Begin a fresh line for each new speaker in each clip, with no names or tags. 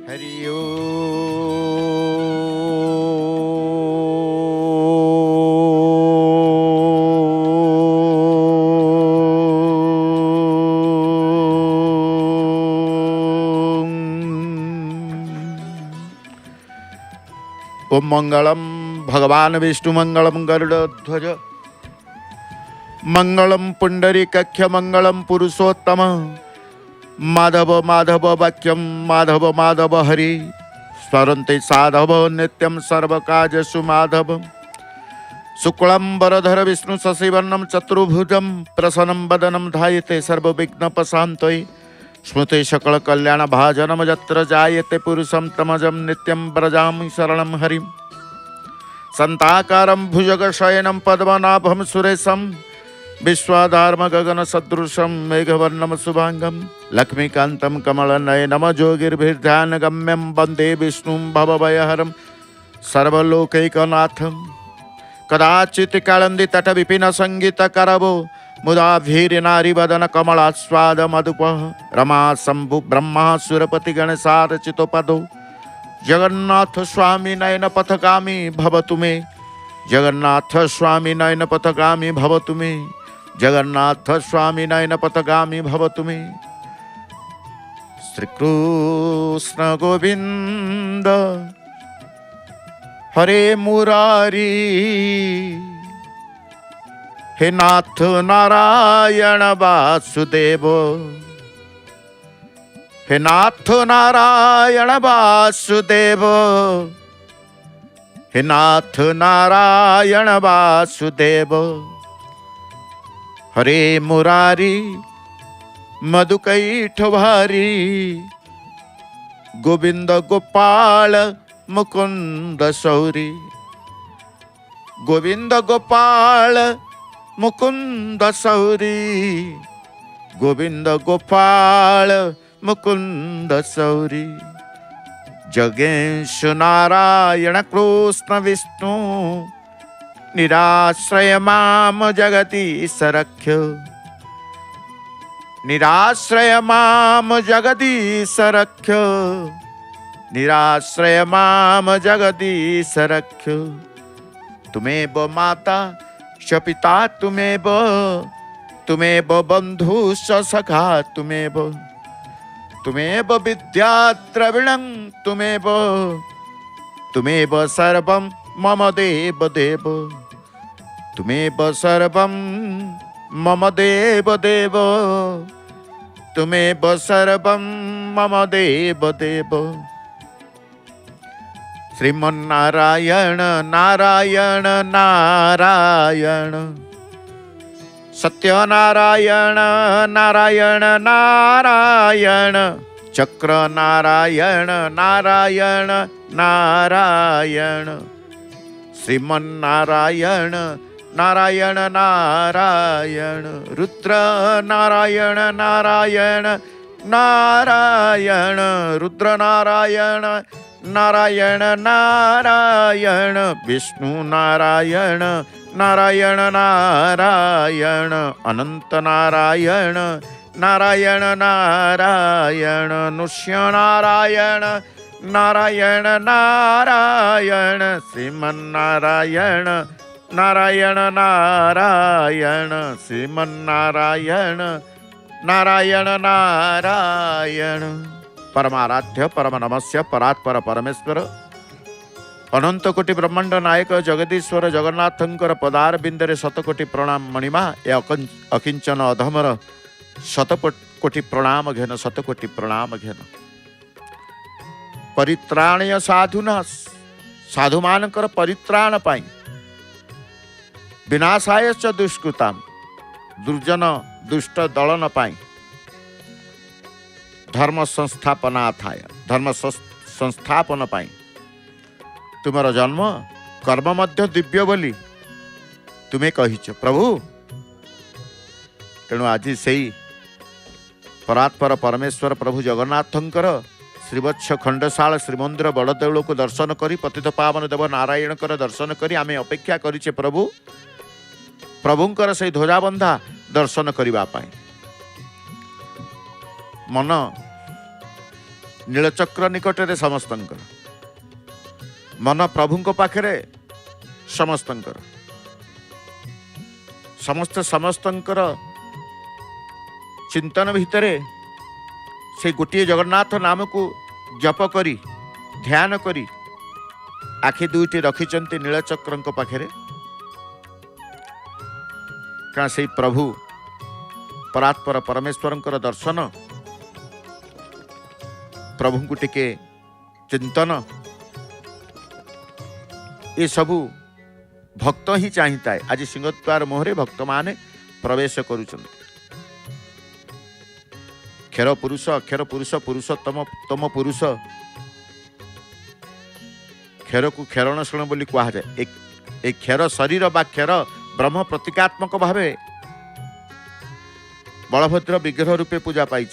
हरि ओम मंगलम भगवान विष्णु मंगलम गरुड़ध्वज मंगलम पुंडरीकाक्ष मंगलम पुरुषोत्तम माधव माधव वाक्यम माधव माधव हरि स्मरन्ते साधव नित्यं सर्वकार्येषु माधव शुक्लं वरधर विष्णु शशिवर्णं चतुर्भुजं प्रसन्नं वदनं ध्यायते सर्वविघ्नोपशान्तये स्मृते सकल कल्याण भाजनम यत्र जायते पुरुषं तमजं नित्यं व्रजामि शरणं हरिं संताकारं भुजगशयनं पद्मनाभं सुरेशं विश्वाधार्म गगन सदृशं मेघवर्णं शुभांगं लक्ष्मीकान्तं कमलनयनं जोगिर्भिर्ध्यान गम्यं वन्दे विष्णुं भवभयहरं सर्वलोकैकनाथं कदाचित् कालन्दी तट विपिन संगीत करवो मुदा भीर नारी वदन कमलास्वाद मधुप रमा शंभु ब्रह्मा सुरपति गणेशार चितोपदो जगन्नाथ स्वामी नयन पथगामी भवतु मे जगन्नाथ स्वामी नयन पथगामी भवतु मे जगन्नाथ स्वामी नयन पथगामी भवतु मे श्री कृष्ण गोविंद हरे मुरारी हे नाथ नारायण वासुदेव हे नाथ नारायण वासुदेव हे नाथ नारायण वासुदेव हरे मुरारी मधुकैठ भारी गोविंद गोपाल मुकुंद सौरी गोविंद गोपाल मुकुंद सौरी गोविंद गोपाल मुकुंद सौरी जगेश नारायण कृष्ण विष्णु निराश्रय माम जगदीश रक्ष निराश्रय माम जगदीश रक्ष निराश्रय माम जगदीश रक्ष तुमेव माता च पिता तुमेव तुमेव बंधु सखा तुमेव तुमेव विद्या द्रविणं तुमेव तुमेव सर्वं मम देव देव तुमेव सर्वं मम देव देव तुमेव सर्वं मम देव देव श्रीमन्नारायण नारायण नारायण सत्यनारायण नारायण नारायण चक्र नारायण नारायण नारायण श्रीमन्नारायण नारायण नारायण रुद्र नारायण नारायण नारायण रुद्र नारायण नारायण नारायण विष्णु नारायण नारायण नारायण अनंत नारायण नारायण नारायण नृष्य नारायण नारायण नारायण श्रीमन्नारायण नारायण नारायण श्रीमन्नारायण नारायण नारायण परमाराध्य परम नमस्य परात्पर परमेश्वर अनंत कोटि ब्रह्मांड नायक जगदीश्वर जगन्नाथंकर पदार बिंदरे शतकोटि प्रणाम मणिमा ए अकिंचन अधमर शतकोटि प्रणाम घेन शतकोटि प्रणाम घेन परित्राणय साधुना साधु मानकर परित्राण पाई विनाशाय च दुष्कृताम दुर्जन दुष्ट दलन पाई धर्म संस्थापनाथाय धर्म संस्थापन पाई तुमर जन्म कर्म मध्य दिव्य बोली तुम्हें कहिच प्रभु तेणु आज से परात्पर परमेश्वर प्रभु जगन्नाथंकर श्रीवत्स खंडशाल श्रीमंदिर बड़देउल को दर्शन करी पतित पावन देव नारायण कर दर्शन करी आमे अपेक्षा करिचे प्रभु प्रभुंकर से ध्वजाबंधा दर्शन करने मन नीलचक्र निकटरे समस्तंकर मन प्रभुंको पाखरे समस्तंकर समस्त समस्तंकर चिंतन भितरे से गोटे जगन्नाथ नाम को जप करी ध्यान करी आखि दुईटी रखिचंती नीलचक्रंक पाखरे क्या से प्रभु परात्पर परमेश्वरंकर दर्शन प्रभु को टिके चिंतन ये सबू भक्त ही चाहिए। आज सिंहद्वार मोहरे भक्त माने प्रवेश करुछन क्षर पुरुष अक्षर पुरुष पुरुषोत्तम तम पुरुष क्षर को क्षरणशील बोली कहा जाए। एक क्षर शरीर बा क्षर ब्रह्म प्रतीकात्मक भावे बलभद्र विग्रह रूपे पूजा पाई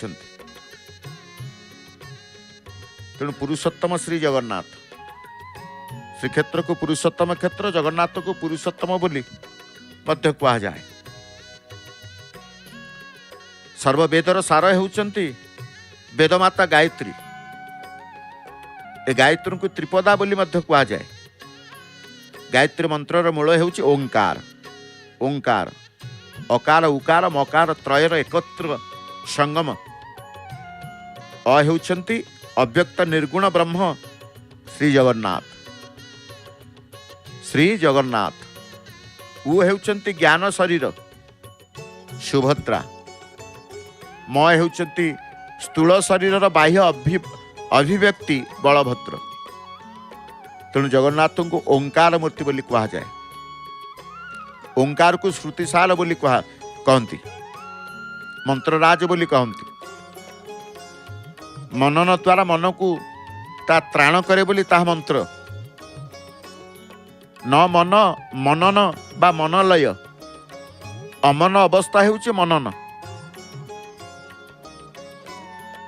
तेणु पुरुषोत्तम श्री जगन्नाथ श्रीक्षेत्र को पुरुषोत्तम क्षेत्र जगन्नाथ को पुरुषोत्तम बोली मध्य कहा जाए। सर्ववेदर सार होउचंती वेदमाता गायत्री ए गायत्री को त्रिपदा बोली मध्य कहा जाए। गायत्री मंत्रर मूल हेउची ओंकार ओंकार अकार उकार मकार त्रयर एकत्र संगम अ हेउचंती अव्यक्त निर्गुण ब्रह्म श्री जगन्नाथ उ हेउचंती ज्ञान शरीर सुभद्रा म हेउचंती स्थूल शरीर बाह्य अभिव्यक्ति बलभद्र तेणु जगन्नाथ को ओंकार मूर्ति बोली कहा जाए। ओंकार को श्रुतिशाल बोली कहती मंत्रराज बोली कहती मनन द्वारा मन को ता त्राण करे बोली ता मंत्र न मन मनन बा मनलय अमन अवस्था हेउचे मनन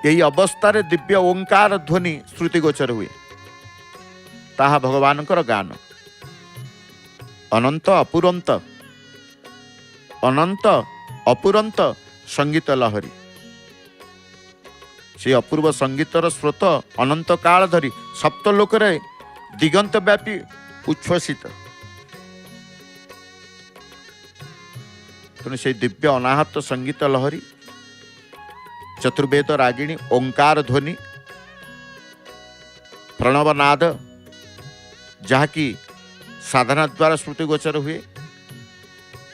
यही अवस्था रे दिव्य ओंकार ध्वनि श्रुति गोचर हुए ताहा भगवान गान अनंत अपुरंत संगीत लहरी से अपूर्व संगीतर स्रोत अनंत काल धरी सप्तलोक रे दिगंत व्यापी उच्छ्वसित तेणु से दिव्य अनाहत संगीत लहरी चतुर्वेद रागिणी ओंकार ध्वनि प्रणवनाद जहाँकि साधना द्वारा श्रुति गोचर हुए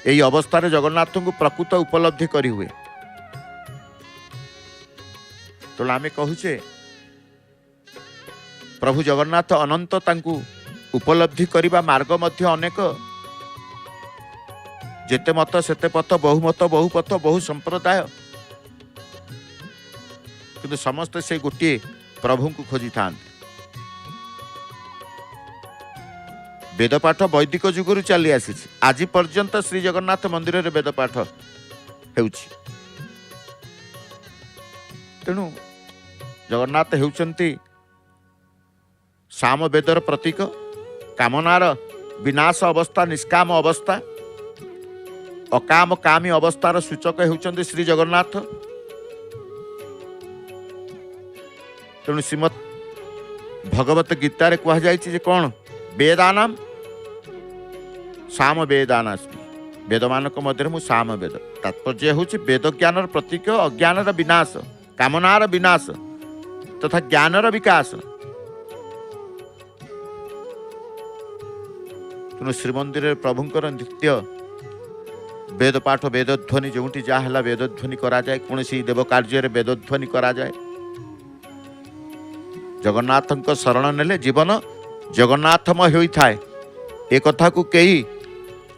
यही अवस्था जगन्नाथ को प्रकृत उपलब्धि करी हुए। तो आमे कहूचे प्रभु जगन्नाथ अनंत तांकु उपलब्धि करिबा मार्ग मध्य अनेक जेते मत सेते पथ बहुमत बहुपथ बहु संप्रदाय किंतु समस्त से गोटे प्रभु को खोजी था। वेदपाठ वैदिक जुगुरु चली आसी आज पर्यंत श्री जगन्नाथ मंदिर रे वेदपाठ हेउछि तेणु जगन्नाथ हेउचंती साम वेदर प्रतीक कामनार विनाश अवस्था निष्काम अवस्था अकाम कामी अवस्थार सूचक हेउचंती श्री जगन्नाथ। तेणु श्रीमद भगवत गीता रे कहा जायछि जे कोन वेदानाम साम वेदानास्मि वेद मानक मध्य मु साम वेद तात्पर्य होछि वेद ज्ञानर प्रतीक अज्ञानर विनाश कामनार विनाश तथा ज्ञानर विकास। तेणु श्रीमंदिर प्रभुंकर नित्य वेद पाठ वेदध्वनि जोटी जहाँ वेदध्वनि करा जाए कौन देव कार्य वेदध्वनि करा जाए। जगन्नाथ शरण नेले जीवन जगन्नाथमय होता है ए कथा को कई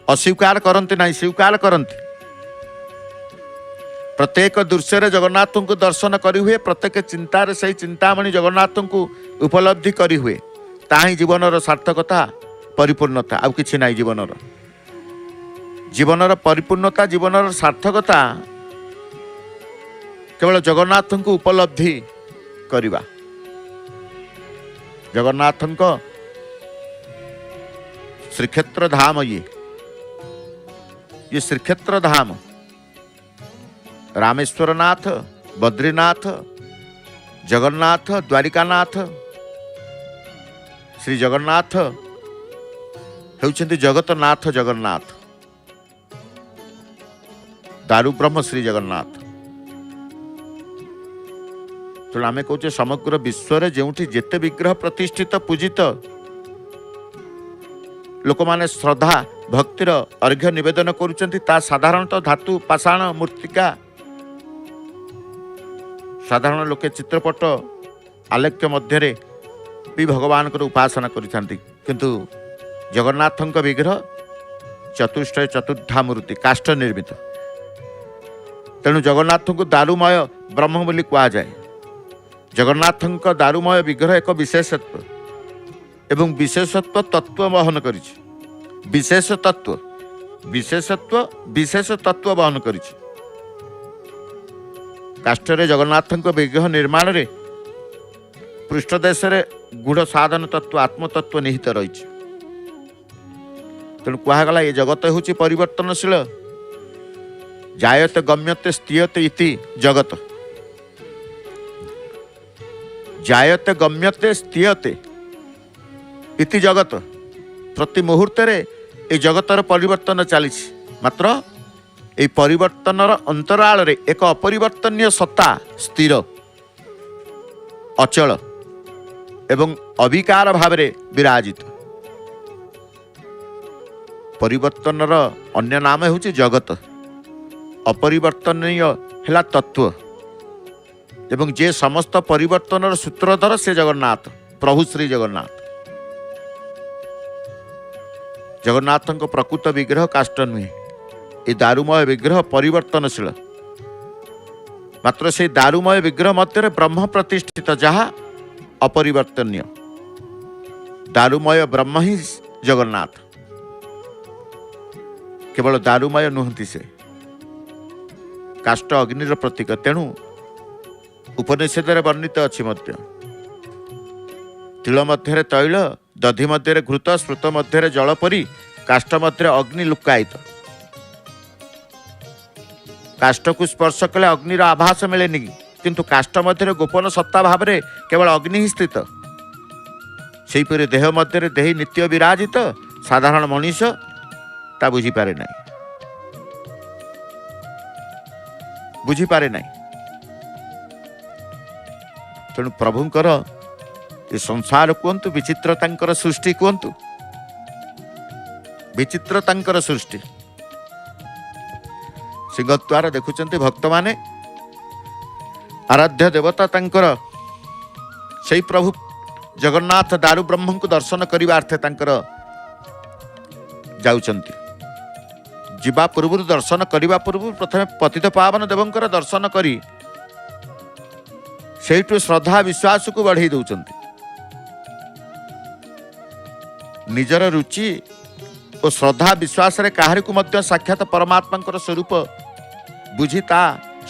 अस्वीकार करते ना स्वीकार करते। प्रत्येक दृश्य जगन्नाथ को दर्शन करी हुए प्रत्येक चिंतार से चिंतामणि जगन्नाथ को उपलब्धि करी हुए ताही जीवनर सार्थकता परिपूर्णता आउ किछि नाई जीवनर परिपूर्णता जीवनर सार्थकता केवल जगन्नाथ को उपलब्धि करिबा। जगन्नाथ श्रीक्षेत्र धाम ये श्रीक्षेत्र धाम रामेश्वरनाथ बद्रीनाथ जगन्नाथ द्वारिकानाथ श्री जगन्नाथ हेउछन्ति जगतनाथ जगन्नाथ दारु ब्रह्म श्री जगन्नाथ। तो आम कहे समग्र विश्व जोठी जेते विग्रह प्रतिष्ठित पूजित लोक माने श्रद्धा भक्तिर अर्घ्य निवेदन करुचंती ता साधारणतः धातु पाषाण मूर्तिका साधारण लोके चित्रपट आलेख्य मध्य भी भगवान को उपासना करिथांती किंतु जगन्नाथଙ୍କ विग्रह चतुष्टय चतुर्धा मूर्ति काष्ठ निर्मित तेणु जगन्नाथ को दारुमय ब्रह्म बोली कहा जाए। जगन्नाथ दारुमय विग्रह एक विशेषत्व एवं विशेषत्व तत्व वहन करिछि विशेष तत्व वहन करिछि। काष्ठरे जगन्नाथ विग्रह निर्माण रे पृष्ठदेश रे गूढ़ साधन तत्व आत्मतत्व निहित रही। तेणु कहगला ये जगत होछि परिवर्तनशील जायते गम्यते स्थियते इति जगत जायते गम्यते स्थियते इति जगत प्रति मुहूर्त रे ए जगतर परिवर्तन चली मात्र ए परिवर्तनर अंतराल रे एक अपरिवर्तनीय सत्ता स्थिर अचल एवं अविकार भाव रे विराजित। परिवर्तनर अन्य नाम होछि जगत अपरिवर्तनीय हेला तत्व एवं जे समस्त परिवर्तनर सूत्रधर से जगन्नाथ प्रभु श्री जगन्नाथ। जगन्नाथ प्रकृत विग्रह काष्ठ नुहे ये दारुमय विग्रह परिवर्तनशील मात्र से दारुमय विग्रह मध्य ब्रह्म प्रतिष्ठित जहाँ अपरिवर्तनीय दारुमय ब्रह्म ही जगन्नाथ केवल दारुमय नुहति से काष्ठ अग्निर प्रतीक तेणु उपनिषद वर्णित अच्छी मध्य तिल मध्य तैल दधि मध्य घृत स्मृत मध्य जल परी काष्ठ मध्य अग्नि लुकायित। काष्ठ को स्पर्श कले अग्निर आभास मिलेनि किंतु काष्ठ मध्य गोपन सत्ता भाव में केवल अग्नि ही स्थित सेहीपरि देह मध्य देही नित्य विराजित साधारण मनीष ता बुझीपारे ना तेणु प्रभुंकर ये संसार कहतु विचित्रतांकर सृष्टि कहतु विचित्रतांकर सृष्टि सिंहद्वार देखुचंती भक्त माने आराध्य देवता तांकर से प्रभु जगन्नाथ दारु ब्रह्म को दर्शन करने अर्थे तांकर जाउचंती जीवा पूर्व दर्शन करने पूर्व प्रथम पतित पावन देवंकर दर्शन करी सेठु श्रद्धा विश्वास को बढ़ाई दौरान निजर रुचि और श्रद्धा विश्वास रे काहरी को मध्य साक्षात परमात्मा स्वरूप बुझी ता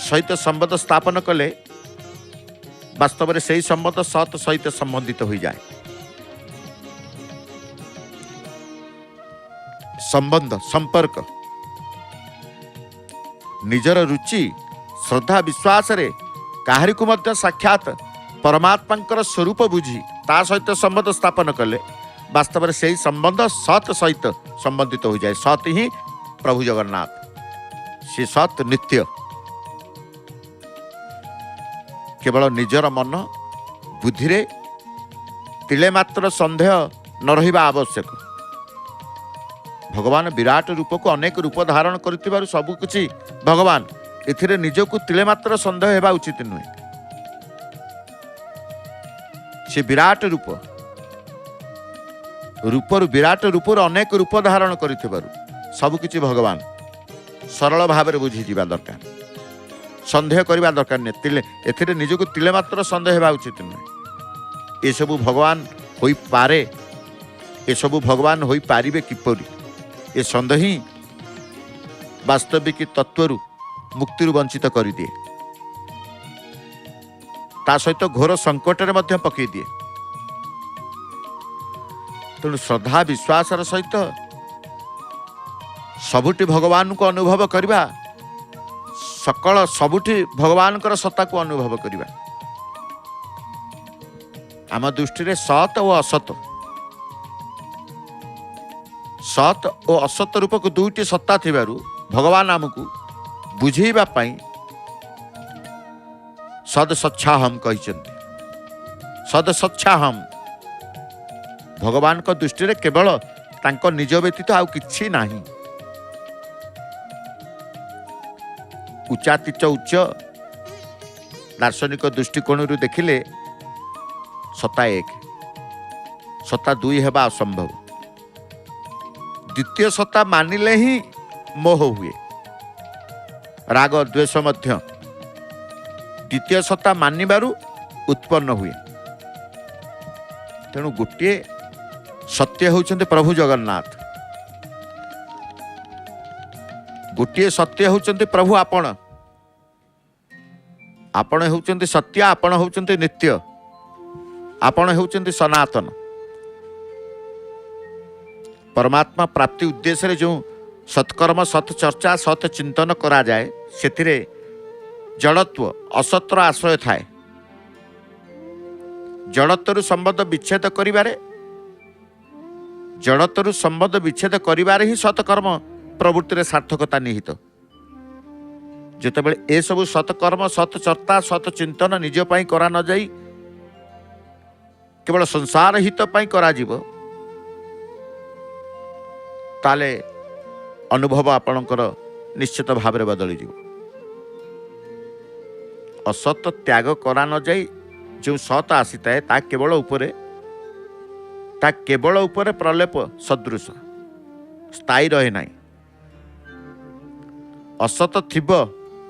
सहित संबंध स्थापन कले वास्तव में सही संबंध सत सहित संबंधित हो जाए। संबंध संपर्क निजर रुचि श्रद्धा विश्वास रे काहरी को मध्य साक्षात परमात्मा स्वरूप बुझी ता सहित संबंध स्थापन कले वास्तव में सही संबंध सत सहित संबंधित हो जाए। सत ही प्रभु जगन्नाथ से सत नित्य केवल निजर मन बुद्धि रे तिले मात्र संदेह न रहिबा आवश्यक। भगवान विराट रूप को अनेक रूप धारण कर सब किछि भगवान एथिरे निजको तिले मात्र संदेह हेबा उचित नुहे। से विराट रूपर विराट रूपर अनेक रूप धारण कर सब किछि भगवान सरल भाव में बुझी जा दरकार संदेह करवा दरकार नहीं तिले एथिरे निजको तिले मात्र संदेह हेबा उचित नुहे। ये सबु भगवान होई पारे ये सबु भगवान होई पारिबे किपरि ये संदेह ही वास्तविक तत्वरु मुक्ति वंचित कर दिए ता सहित घोर संकट में मध्य पकई दिए। तेणु श्रद्धा विश्वास सहित सबुठी भगवान को अनुभव करवा सकल सबुठी भगवान सत्ता को अनुभव करवा आम दृष्टि सत और असत सत और असत रूप को दुईटी सत्ता थिबारु भगवान आमको बुझेबा पई सद सच्छाहम कहिचंती। सद सच्छाहम भगवान को दृष्टि केवल तांको निज व्यतीत आउ किछि नाही। उच्चातिच उच्च दार्शनिक दृष्टिकोण देखिले सत्ता एक सत्ता दुई हेबा असंभव। द्वितीय सत्ता मानिले ही मोह हुए, राग द्वेष मध्य द्वितीय सत्ता मानिबारु उत्पन्न हुए। तेणु गोटे सत्य होउछन्ते प्रभु जगन्नाथ, गोटे सत्य होउछन्ते प्रभु आपण। आपण होउछन्ते सत्य, आपण होउछन्ते नित्य, आपण होउछन्ते सनातन। परमात्मा प्राप्ति उद्देश्य जो सत्कर्म सत चर्चा सत चिंतन करा जाए सेथिरे जड़त्व असत्र आश्रय थाए। जड़त्व संबंध विच्छेद करिबारे जड़त्व संबंध विच्छेद करिबारे ही सत्कर्म प्रवृत्ति सार्थकता निहित। जेतेबेले ए सब सत्कर्म सत चर्चा सत चिंतन निज पई करा न जाई केवल संसार हित पई करा जीवो ताले अनुभव आपणकर निश्चित भाव में बदली जीव। असत त्याग करा न जाई जो सत आसी थाए ता केवल उपरे प्रलेप सदृश स्थायी रहे नाही। असत थिब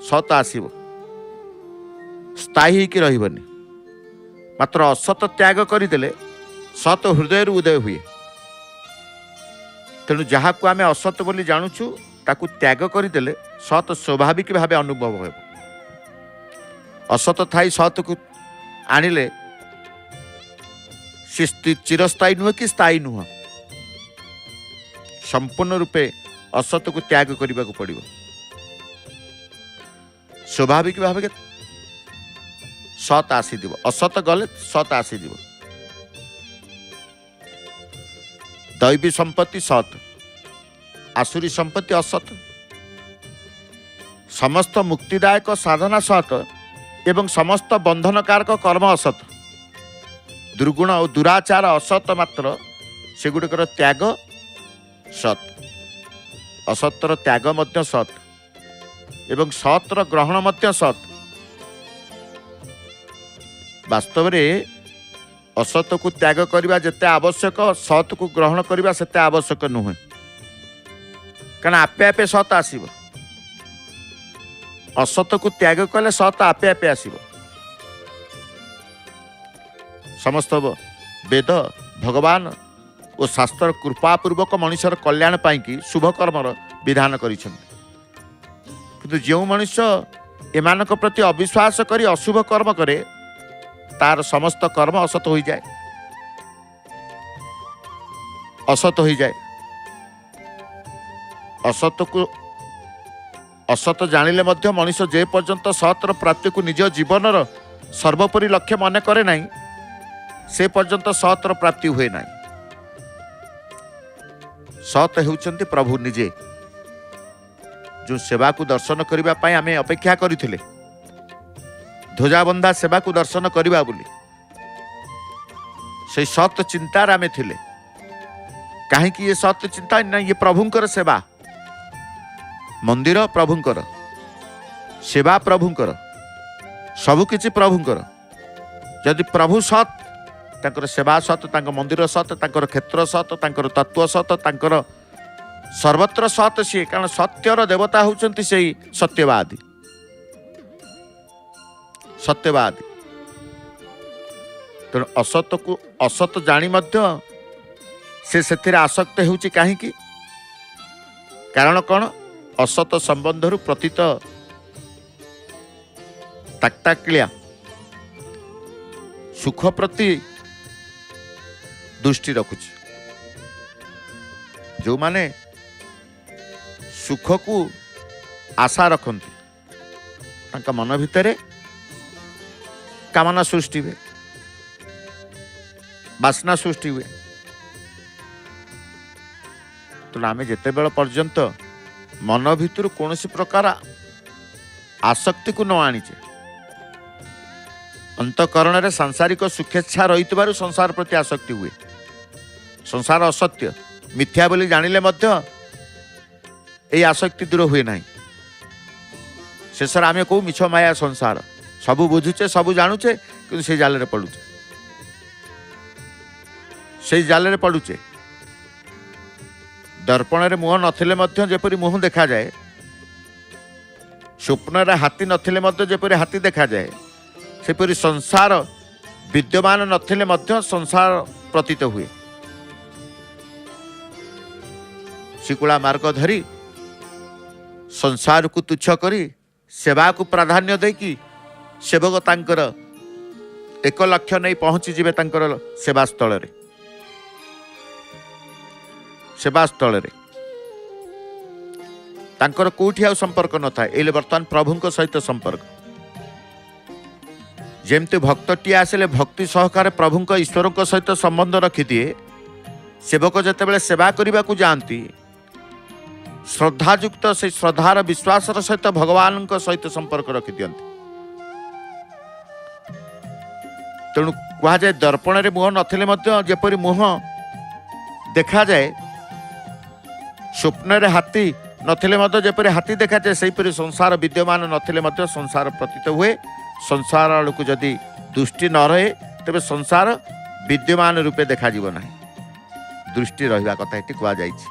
सत आसीब स्थायी होइकी रहिबनी। मात्र असत त्याग करिदेले सत हृदय उदय हुए। तेणु जहाँ को आम असत बोली जानुचु ताकू त्याग करदेले सत स्वाभाविक भाव अनुभव हो। असत थाई सत को आनिले सी चिरस्थायी नुह कि स्थायी नुह, संपूर्ण रूपे असत को त्याग करने को पड़ो। स्वाभाविक भाव सत आसीद, असत गले सत आसीद। दैवी संपत्ति सत, आसुरी संपत्ति असत। समस्त मुक्तिदायक साधना सत एवं समस्त बंधनकारक कर्म असत। दुर्गुण और दुराचार असत, मात्र सेगुड़िकर त्याग सत। असतर त्याग मध्य सत एवं सतर ग्रहण मध्य सत। वास्तव में असत को त्याग करने जिते आवश्यक सत को ग्रहण करने से आवश्यक नुहे। कारण आपे आपे सत आसीब। असत को त्याग कले सत आपे आपे आसीब। समस्त वेद भगवान और शास्त्र कृपापूर्वक मनुष्यर कल्याण पाई शुभ कर्मर विधान किंतु जो मनुष्य एमान प्रति अविश्वास करी अशुभ कर्म करे तार समस्त कर्म असत हो जाए। असत हो जाए। असत को असत जानिले मध्य मनुष्य जे पर्यंत सतर प्राप्ति को निज जीवन सर्वोपरि लक्ष्य मन करे नहीं से पर्यंत सतर प्राप्ति हुए नहीं। सत होउचंती प्रभु निजे जो सेवा को दर्शन करने पाई आमे अपेक्षा करथिले। ध्वजाबंधा सेवा को दर्शन करवा बोली से सत चिंतार आमे थिले। कहीं ये सत चिंता ना ये प्रभुंकर सेवा, मंदिर प्रभुंकर सेवा प्रभुंकर सबकिछि प्रभुंकर। यदि प्रभु सत तांकर सेवा सत, तांकर मंदिर सत, तांकर क्षेत्र सत, तांकर तत्व सत, तांकर सर्वत्र सत सी। कारण सत्यर देवता होउचंती सेई सत्यवादी। सत्यवादी तेणु असत को असत जानी मध्य से सेथिरे आसक्त होउची काहीकि कारण कौन? असत संबंधरु प्रतीत ताक्ताक्लिया सुख प्रति दृष्टि रखुची। जो माने सुख को आशा रखती तांका मन भितरे कामना सृष्टि हुए। ବାସ୍ନା ସୃଷ୍ଟି ହୁଏ। ତେଣୁ ଆମେ ଯେତେବେଳେ ପର୍ଯ୍ୟନ୍ତ ମନ ଭିତରୁ କୌଣସି ପ୍ରକାର ଆସକ୍ତିକୁ ନ ଆଣିଛେ, ଅନ୍ତଃକରଣରେ ସାଂସାରିକ ସୁଖେଚ୍ଛା ରହିଥିବାରୁ ସଂସାର ପ୍ରତି ଆସକ୍ତି ହୁଏ। ସଂସାର ଅସତ୍ୟ ମିଥ୍ୟା ବୋଲି ଜାଣିଲେ ମଧ୍ୟ ଏହି ଆସକ୍ତି ଦୂର ହୁଏ ନାହିଁ। ଶେଷରେ ଆମେ କହୁ ମିଛ ମାୟା ସଂସାର, ସବୁ ବୁଝୁଛେ ସବୁ ଜାଣୁଛେ କିନ୍ତୁ ସେଇ ଜାଲରେ ପଡୁଛେ, ସେଇ ଜାଲରେ ପଡୁଛେ। ଦର୍ପଣରେ ମୁହଁ ନଥିଲେ ମଧ୍ୟ ଯେପରି ମୁହଁ ଦେଖାଯାଏ, ସ୍ୱପ୍ନରେ ହାତୀ ନଥିଲେ ମଧ୍ୟ ଯେପରି ହାତୀ ଦେଖାଯାଏ, ସେପରି ସଂସାର ବିଦ୍ୟମାନ ନଥିଲେ ମଧ୍ୟ ସଂସାର ପ୍ରତୀତ ହୁଏ। ଶିକୁଳା ମାର୍ଗ ଧରି ସଂସାରକୁ ତୁଚ୍ଛ କରି ସେବାକୁ ପ୍ରାଧାନ୍ୟ ଦେଇକି ସେବକ ତାଙ୍କର 1 ଲକ୍ଷ ନେଇ ପହଞ୍ଚିଯିବେ ତାଙ୍କର ସେବାସ୍ଥଳରେ। ସେବାସ୍ଥଳରେ ତାଙ୍କର କୋଉଠି ଆଉ ସମ୍ପର୍କ ନଥାଏ। ଏଇଲେ ବର୍ତ୍ତମାନ ପ୍ରଭୁଙ୍କ ସହିତ ସମ୍ପର୍କ। ଯେମିତି ଭକ୍ତଟିଏ ଆସିଲେ ଭକ୍ତି ସହକାରେ ପ୍ରଭୁଙ୍କ ଈଶ୍ୱରଙ୍କ ସହିତ ସମ୍ବନ୍ଧ ରଖିଦିଏ, ସେବକ ଯେତେବେଳେ ସେବା କରିବାକୁ ଯାଆନ୍ତି ଶ୍ରଦ୍ଧାଯୁକ୍ତ ସେଇ ଶ୍ରଦ୍ଧାର ବିଶ୍ୱାସର ସହିତ ଭଗବାନଙ୍କ ସହିତ ସମ୍ପର୍କ ରଖିଦିଅନ୍ତି। ତେଣୁ କୁହାଯାଏ ଦର୍ପଣରେ ମୁହଁ ନଥିଲେ ମଧ୍ୟ ଯେପରି ମୁହଁ ଦେଖାଯାଏ, ସ୍ୱପ୍ନରେ ହାତୀ ନଥିଲେ ମଧ୍ୟ ଯେପରି ହାତୀ ଦେଖାଯାଏ, ସେହିପରି ସଂସାର ବିଦ୍ୟମାନ ନଥିଲେ ମଧ୍ୟ ସଂସାର ପ୍ରତୀତ ହୁଏ। ସଂସାର ଆଡ଼କୁ ଯଦି ଦୃଷ୍ଟି ନ ରହେ ତେବେ ସଂସାର ବିଦ୍ୟମାନ ରୂପେ ଦେଖାଯିବ ନାହିଁ। ଦୃଷ୍ଟି ରହିବା କଥା ଏଠି କୁହାଯାଇଛି।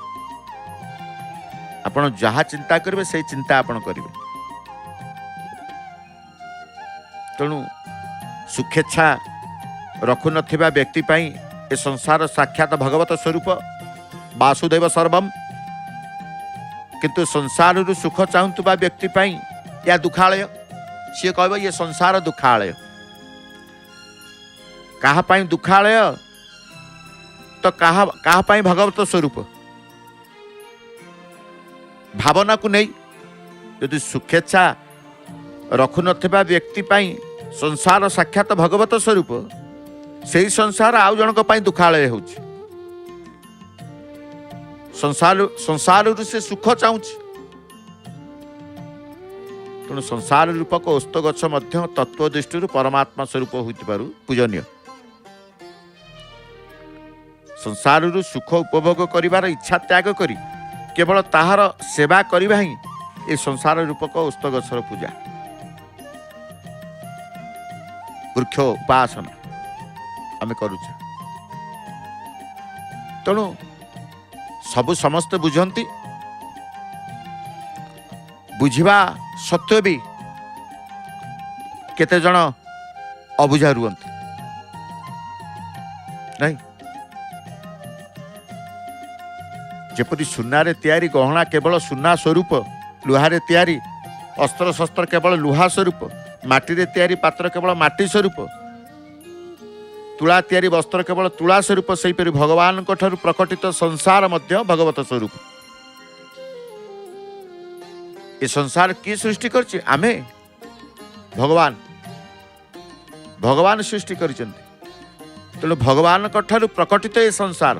ଆପଣ ଯାହା ଚିନ୍ତା କରିବେ ସେଇ ଚିନ୍ତା ଆପଣ କରିବେ। ତେଣୁ ସୁଖେଚ୍ଛା ରଖୁନଥିବା ବ୍ୟକ୍ତି ପାଇଁ ଏ ସଂସାର ସାକ୍ଷାତ ଭଗବତ ସ୍ୱରୂପ ବାସୁଦେବ ସର୍ବମ୍। କିନ୍ତୁ ସଂସାରରୁ ସୁଖ ଚାହୁଁଥିବା ବ୍ୟକ୍ତି ପାଇଁ ଏହା ଦୁଃଖାଳୟ। ସିଏ କହିବ ଇଏ ସଂସାର ଦୁଃଖାଳୟ। କାହା ପାଇଁ ଦୁଃଖାଳୟ ତ କାହା ପାଇଁ ଭଗବତ ସ୍ୱରୂପ। ଭାବନାକୁ ନେଇ ଯଦି ସୁଖେଚ୍ଛା ରଖୁନଥିବା ବ୍ୟକ୍ତି ପାଇଁ ସଂସାର ସାକ୍ଷାତ ଭଗବତ ସ୍ୱରୂପ, ସେଇ ସଂସାର ଆଉ ଜଣଙ୍କ ପାଇଁ ଦୁଃଖାଳୟ ହେଉଛି। ସଂସାରରୁ ସେ ସୁଖ ଚାହୁଁଛି। ତେଣୁ ସଂସାର ରୂପକ ଓସ୍ତ ଗଛ ମଧ୍ୟ ତତ୍ତ୍ୱ ଦୃଷ୍ଟିରୁ ପରମାତ୍ମା ସ୍ୱରୂପ ହୋଇଥିବାରୁ ପୂଜନୀୟ। ସଂସାରରୁ ସୁଖ ଉପଭୋଗ କରିବାର ଇଚ୍ଛା ତ୍ୟାଗ କରି କେବଳ ତାହାର ସେବା କରିବା ହିଁ ଏ ସଂସାର ରୂପକ ଓସ୍ତ ଗଛର ପୂଜା। ବୃକ୍ଷ ଉପାସନା ଆମେ କରୁଛେ। ତେଣୁ ସବୁ ସମସ୍ତେ ବୁଝନ୍ତି, ବୁଝିବା ସତ୍ତ୍ୱେ ବି କେତେଜଣ ଅବୁଝା ରୁହନ୍ତି ନାଇଁ। ଯେପରି ସୁନାରେ ତିଆରି ଗହଣା କେବଳ ସୁନା ସ୍ୱରୂପ, ଲୁହାରେ ତିଆରି ଅସ୍ତ୍ରଶସ୍ତ୍ର କେବଳ ଲୁହା ସ୍ୱରୂପ, ମାଟିରେ ତିଆରି ପାତ୍ର କେବଳ ମାଟି ସ୍ୱରୂପ, ତୁଳା ତିଆରି ବସ୍ତ୍ର କେବଳ ତୁଳା ସ୍ୱରୂପ, ସେହିପରି ଭଗବାନଙ୍କ ଠାରୁ ପ୍ରକଟିତ ସଂସାର ମଧ୍ୟ ଭଗବତ ସ୍ୱରୂପ। ଏ ସଂସାର କିଏ ସୃଷ୍ଟି କରିଛି? ଆମେ। ଭଗବାନ ସୃଷ୍ଟି କରିଛନ୍ତି। ତେଣୁ ଭଗବାନଙ୍କ ଠାରୁ ପ୍ରକଟିତ ଏ ସଂସାର।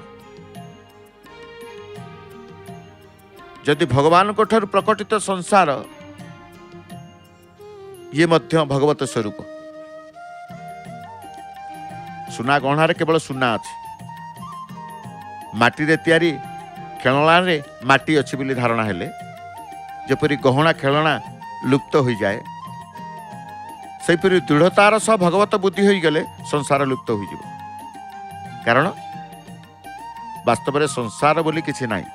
ଯଦି ଭଗବାନଙ୍କ ଠାରୁ ପ୍ରକଟିତ ସଂସାର, ଇଏ ମଧ୍ୟ ଭଗବତ ସ୍ୱରୂପ। ସୁନା ଗହଣାରେ କେବଳ ସୁନା ଅଛି, ମାଟିରେ ତିଆରି ଖେଳଣାରେ ମାଟି ଅଛି ବୋଲି ଧାରଣା ହେଲେ ଯେପରି ଗହଣା ଖେଳଣା ଲୁପ୍ତ ହୋଇଯାଏ, ସେହିପରି ଦୃଢ଼ତାର ସହ ଭଗବତ ବୁଦ୍ଧି ହୋଇଗଲେ ସଂସାର ଲୁପ୍ତ ହୋଇଯିବ। କାରଣ ବାସ୍ତବରେ ସଂସାର ବୋଲି କିଛି ନାହିଁ।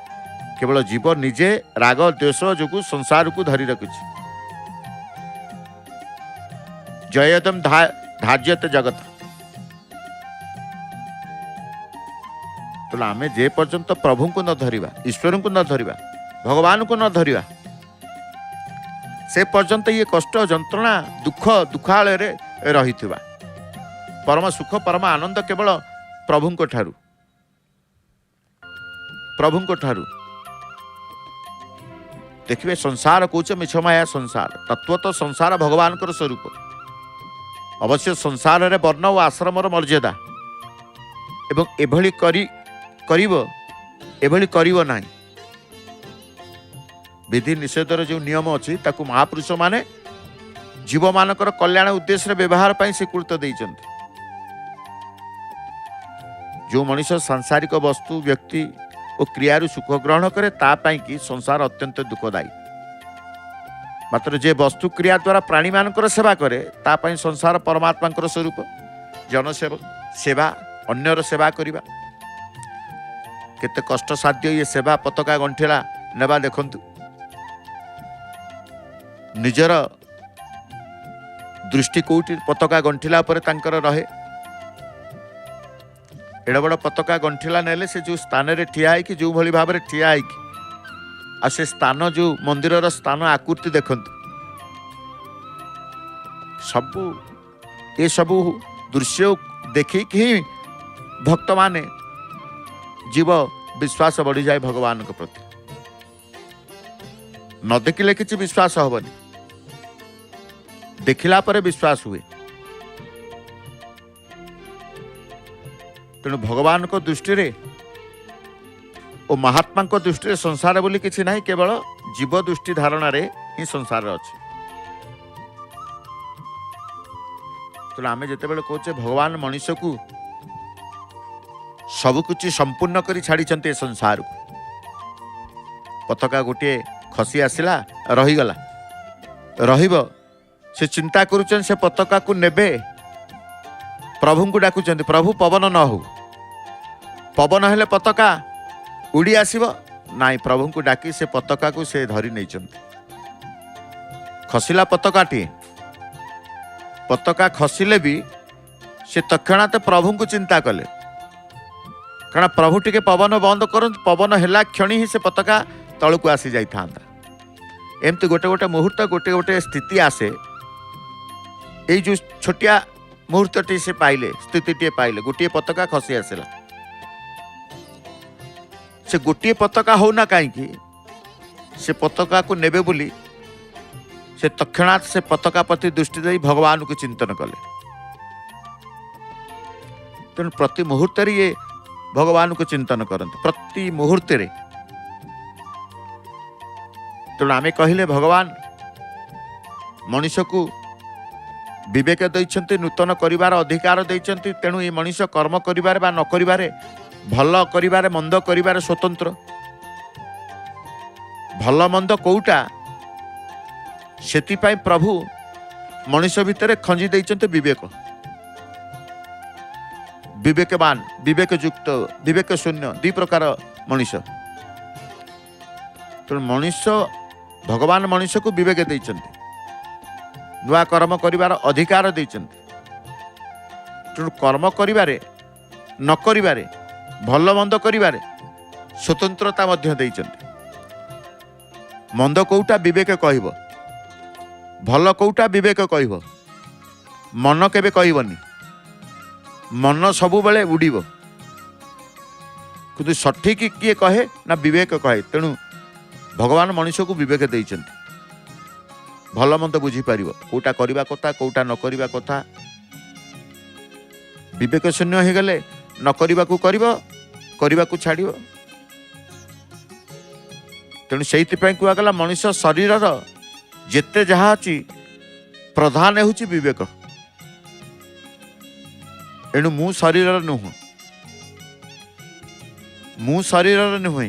କେବଳ ଜୀବ ନିଜେ ରାଗ ଦ୍ୱେଷ ଯୋଗୁଁ ସଂସାରକୁ ଧରି ରଖୁଛି। ଜୟଦମ୍ ଧାର୍ଯ୍ୟତେ ଜଗତ। ତେଣୁ ଆମେ ଯେ ପର୍ଯ୍ୟନ୍ତ ପ୍ରଭୁଙ୍କୁ ନ ଧରିବା, ଈଶ୍ୱରଙ୍କୁ ନ ଧରିବା, ଭଗବାନଙ୍କୁ ନ ଧରିବା, ସେ ପର୍ଯ୍ୟନ୍ତ ଇଏ କଷ୍ଟ ଯନ୍ତ୍ରଣା ଦୁଃଖ ଦୁଃଖାଳୟରେ ରହିଥିବା। ପରମ ସୁଖ ପରମ ଆନନ୍ଦ କେବଳ ପ୍ରଭୁଙ୍କ ଠାରୁ। ଦେଖିବେ ସଂସାର କହୁଛେ ମିଛ ମାୟା ସଂସାର, ତତ୍ତ୍ୱତଃ ସଂସାର ଭଗବାନଙ୍କର ସ୍ୱରୂପ। ଅବଶ୍ୟ ସଂସାରରେ ବର୍ଣ୍ଣ ଓ ଆଶ୍ରମର ମର୍ଯ୍ୟାଦା ଏବଂ ଏଭଳି କରିବ ନାହିଁ। विधि निषेधर जो नियम अच्छी ताकू महापुरुष माने जीव मानकर कल्याण उद्देश्य व्यवहार पर स्वीकृत देइछन्ति। जो मनुष्य सांसारिक वस्तु व्यक्ति और क्रियारु सुख ग्रहण करे तापाई कि संसार अत्यंत दुखदायी। मात्र जे वस्तु क्रिया द्वारा प्राणी मानकर सेवा करे तापाई संसार परमात्मा स्वरूप जनसेवा सेवा अन्यर सेवा करिबा केते कष्ट साध्य ये सेवा पताका गंठेला नेबा देखंतु। निजर दृष्टि कौटी पताका गंठिला पर तांकर रहे। एड बड़ पताका गंठिला नेले से जो स्थान रे ठिया है कि जो भली भाव रे ठिया है कि आ से स्थान जो मंदिर स्थान आकृति देखंतु। सबु ये सबु दृश्य देखी कि भक्त माने जीव विश्वास बढ़ी जाए भगवान के प्रति। न देखिले किसी विश्वास हबनी, देखिला पर विश्वास हुए। तेणु भगवान को दृष्टि रे और महात्मा को दृष्टि रे संसार बोली किसी नहीं, केवल जीव दृष्टि धारणा रे ही संसार अच्छे। तेणु आम जिते बड़े कहे भगवान मनुष्य को सबकुछ संपूर्ण करी छाड़ी संसार को। पताका गोटे खसी आसला रहीगला रहिब से चिंता करुचन से पताका को नेबे। प्रभु को डाकुचंती प्रभु पवन न हो, पवन हेले पताका उड़ी आसीब नाई। प्रभु को डाकी से पताका को से धरी नहीं चंती। खसिला पताकाटी पताका खसिले भी से तक्षणात प्रभु को चिंता कले, कारण प्रभु टिके पवन बंद करत पवन हेला क्षणी ही से पताका तलू आसी जाई थांता। एमती गोटे गोटे मुहूर्त गोटे गोटे स्थिति आसे। यही जो छोटिया मुहूर्तटी से पाइले स्थिति पाइले गोटे पताका खसी आसला। से गोटे पताका होना कहीं से पताका को नेबे बोली से तक्षणात से पताका प्रति दृष्टि दे भगवान को चिंतन कले। तेणु प्रति मुहूर्त ये भगवान को चिंतन करते प्रति मुहूर्त। तेणु आमे कहले भगवान मनुष्य को विवेक दैछन्ति, नूतन करिवार अधिकार दैछन्ति। तेणु ये मनुष्य कर्म करिवारे बा न करिवारे, भल करिवारे मंद करिवारे स्वतंत्र। भल मंद कोउटा सेतिपाई प्रभु मनुष्य भितर खंजी दैछन्ति विवेक। विवेकवान विवेक युक्त विवेक शून्य दुई प्रकार मनुष्य। तेणु मनुष्य भगवान मनुष्य को विवेक दैछन्ति, नुआ कर्म करिवार अधिकार दैछन्ति। तेणु कर्म करिवारे न करिवारे भल मंद करिवारे स्वतंत्रता मध्य दैछन्ति। मंद कोउटा विवेक कहब, भल कोउटा विवेक कहब, मन केबे कहबनी। मन सबु बेले उड़ीब, किंतु सठिक किए कहे ना विवेक कहे। तेणु भगवान मनुष्य को विवेक दैछन्ति, भल मंद बुझी पारिबो, कोटा करिबा कथा कोटा न करिबा कथा। विवेक शून्य हो गले न करिबा को करिबो, करिबा को छाड़िबो। तेणु सेइति पई कुआ गला मनुष्य शरीरर जेते जहा अछि प्रधान होछि विवेक। एणु मु शरीरर नुह, मु शरीरर नुहे,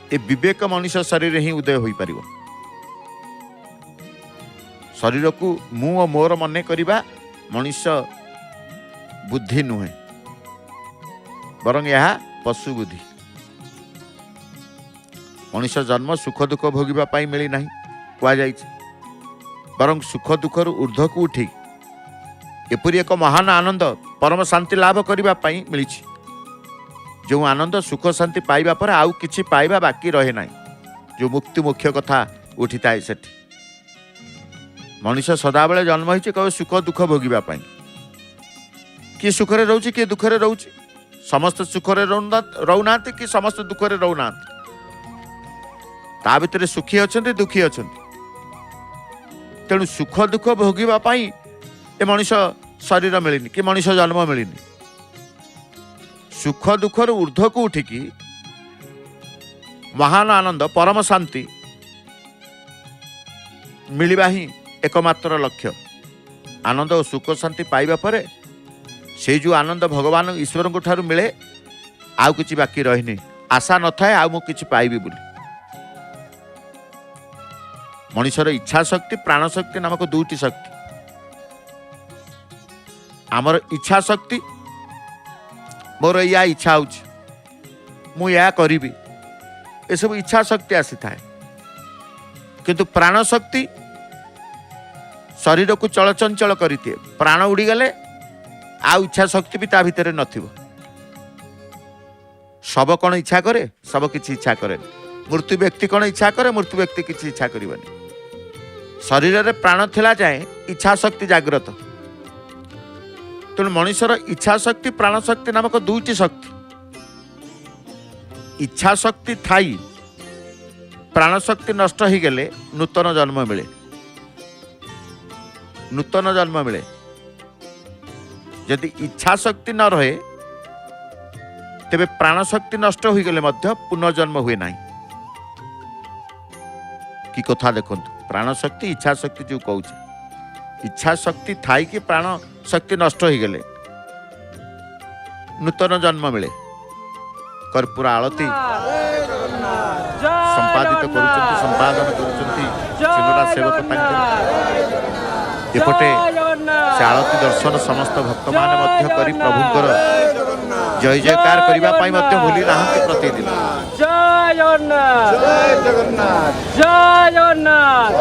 ए विवेक मनुष्य शरीर ही उदय हो पार। शरीर को मु और मोर मन करिबा मनुष्य बुद्धि नुहे, बरं यह पशु बुद्धि। मनुष्य जन्म सुख दुख भोगिबा पाई मिली नहीं कुआ जाइछि, बरं सुख दुखर ऊर्ध्व को उठी एपरी एक महान आनंद परम शांति लाभ करबा पाई मिलिछि। जो आनंद सुख शांति पाइबा पर आउ किछि पाइबा बाकी रहे नाही, जो मुक्ति मुख्य कथा उठी थाए सेठी। मनुष्य सदाबेले जन्म होइछि कहे सुख दुख भोगिबा पाई। किए सुखरे रहउछि किए दुखरे रहउछि, समस्त सुखरे रहउनांति कि समस्त दुखरे रहउनांति। ता भितरे सुखी अछन्ति दुखी अछन्ति। तेणु सुख दुख भोगिबा पाई ए मनुष्य शरीर मिलिनी कि मनुष्य जन्म मिलिनी। सुख दुखर ऊर्ध्व को उठिकी महान आनंद परम शांति मिलवा ही एकमात्र लक्ष्य। आनंद और सुख शांति पाइबा परे से जो आनंद भगवान ईश्वर को ठारू मिले आउ किछि बाकी रहिनी। आशा न थाए आउ मु किछि पाइबी बोली। मनुष्यर इच्छा शक्ति प्राण शक्ति नामक दुईटी शक्ति। आमर इच्छा शक्ति मोर या इच्छा हो मु या करी ए सब इच्छा शक्ति आसी थाए। किंतु प्राण शक्ति शरीर को चलचंचल करते प्राण उड़ी गले आ इच्छा शक्ति भी ता भितर नथिबो। सब कौन इच्छा करे सब किसी इच्छा करे। मृत्यु व्यक्ति कौन इच्छा करे मृत्यु व्यक्ति किसी इच्छा करबनी। शरीर रे प्राण थिला जाए इच्छा शक्ति जागृत। तेणु मनुष्यर इच्छा शक्ति प्राण शक्ति नामक दुईटी शक्ति। इच्छा शक्ति थाई प्राण शक्ति नष्ट हो गले नूतन जन्म मिले। नूतन जन्म मिले। यदि इच्छा शक्ति न रहे तेबे प्राण शक्ति नष्ट हो गले मध्य पुनर्जन्म हुए नहीं। कि कथा देखंतु प्राण शक्ति इच्छा शक्ति जो कहूचे इच्छा शक्ति थाई कि प्राण शक्ति नष्ट हो गले नूतन जन्म मिले। कर्पूर आळती संपादित करुचंती संपादन करुचंती सिलोरा सेवक तांकर एपटे से आळती दर्शन समस्त भक्त माने मध्य करी प्रभुଙ୍କର जय जयकार करिबा पाई मध्य भूली नाहंती प्रतिदिन।
जय जगन्नाथ जय जगन्नाथ जय जगन्नाथ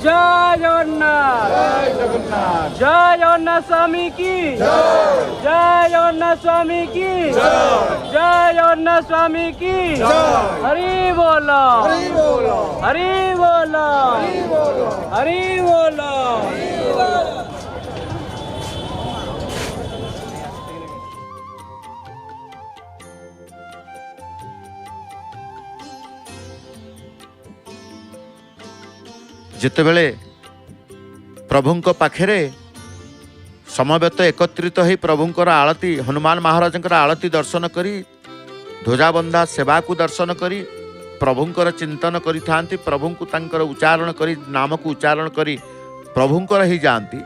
जय जगन्नाथ जय जगन्नाथ जय जगन्नाथ स्वामी की जय जगन्नाथ स्वामी की जय जगन्नाथ स्वामी की हरि बोलो हरि बोलो हरि बोलो हरि बोलो।
जितेबले प्रभुंक पाखेरे समवेत एकत्रित हो प्रभुंकर आळती हनुमान महाराजंकर आळती दर्शन करी ध्वजाबंधा सेवा को दर्शन करी प्रभुंकर चिंतन करी थांती। प्रभु को तांकर उच्चारण करी नाम को उच्चारण करी प्रभुंकर ही जाती।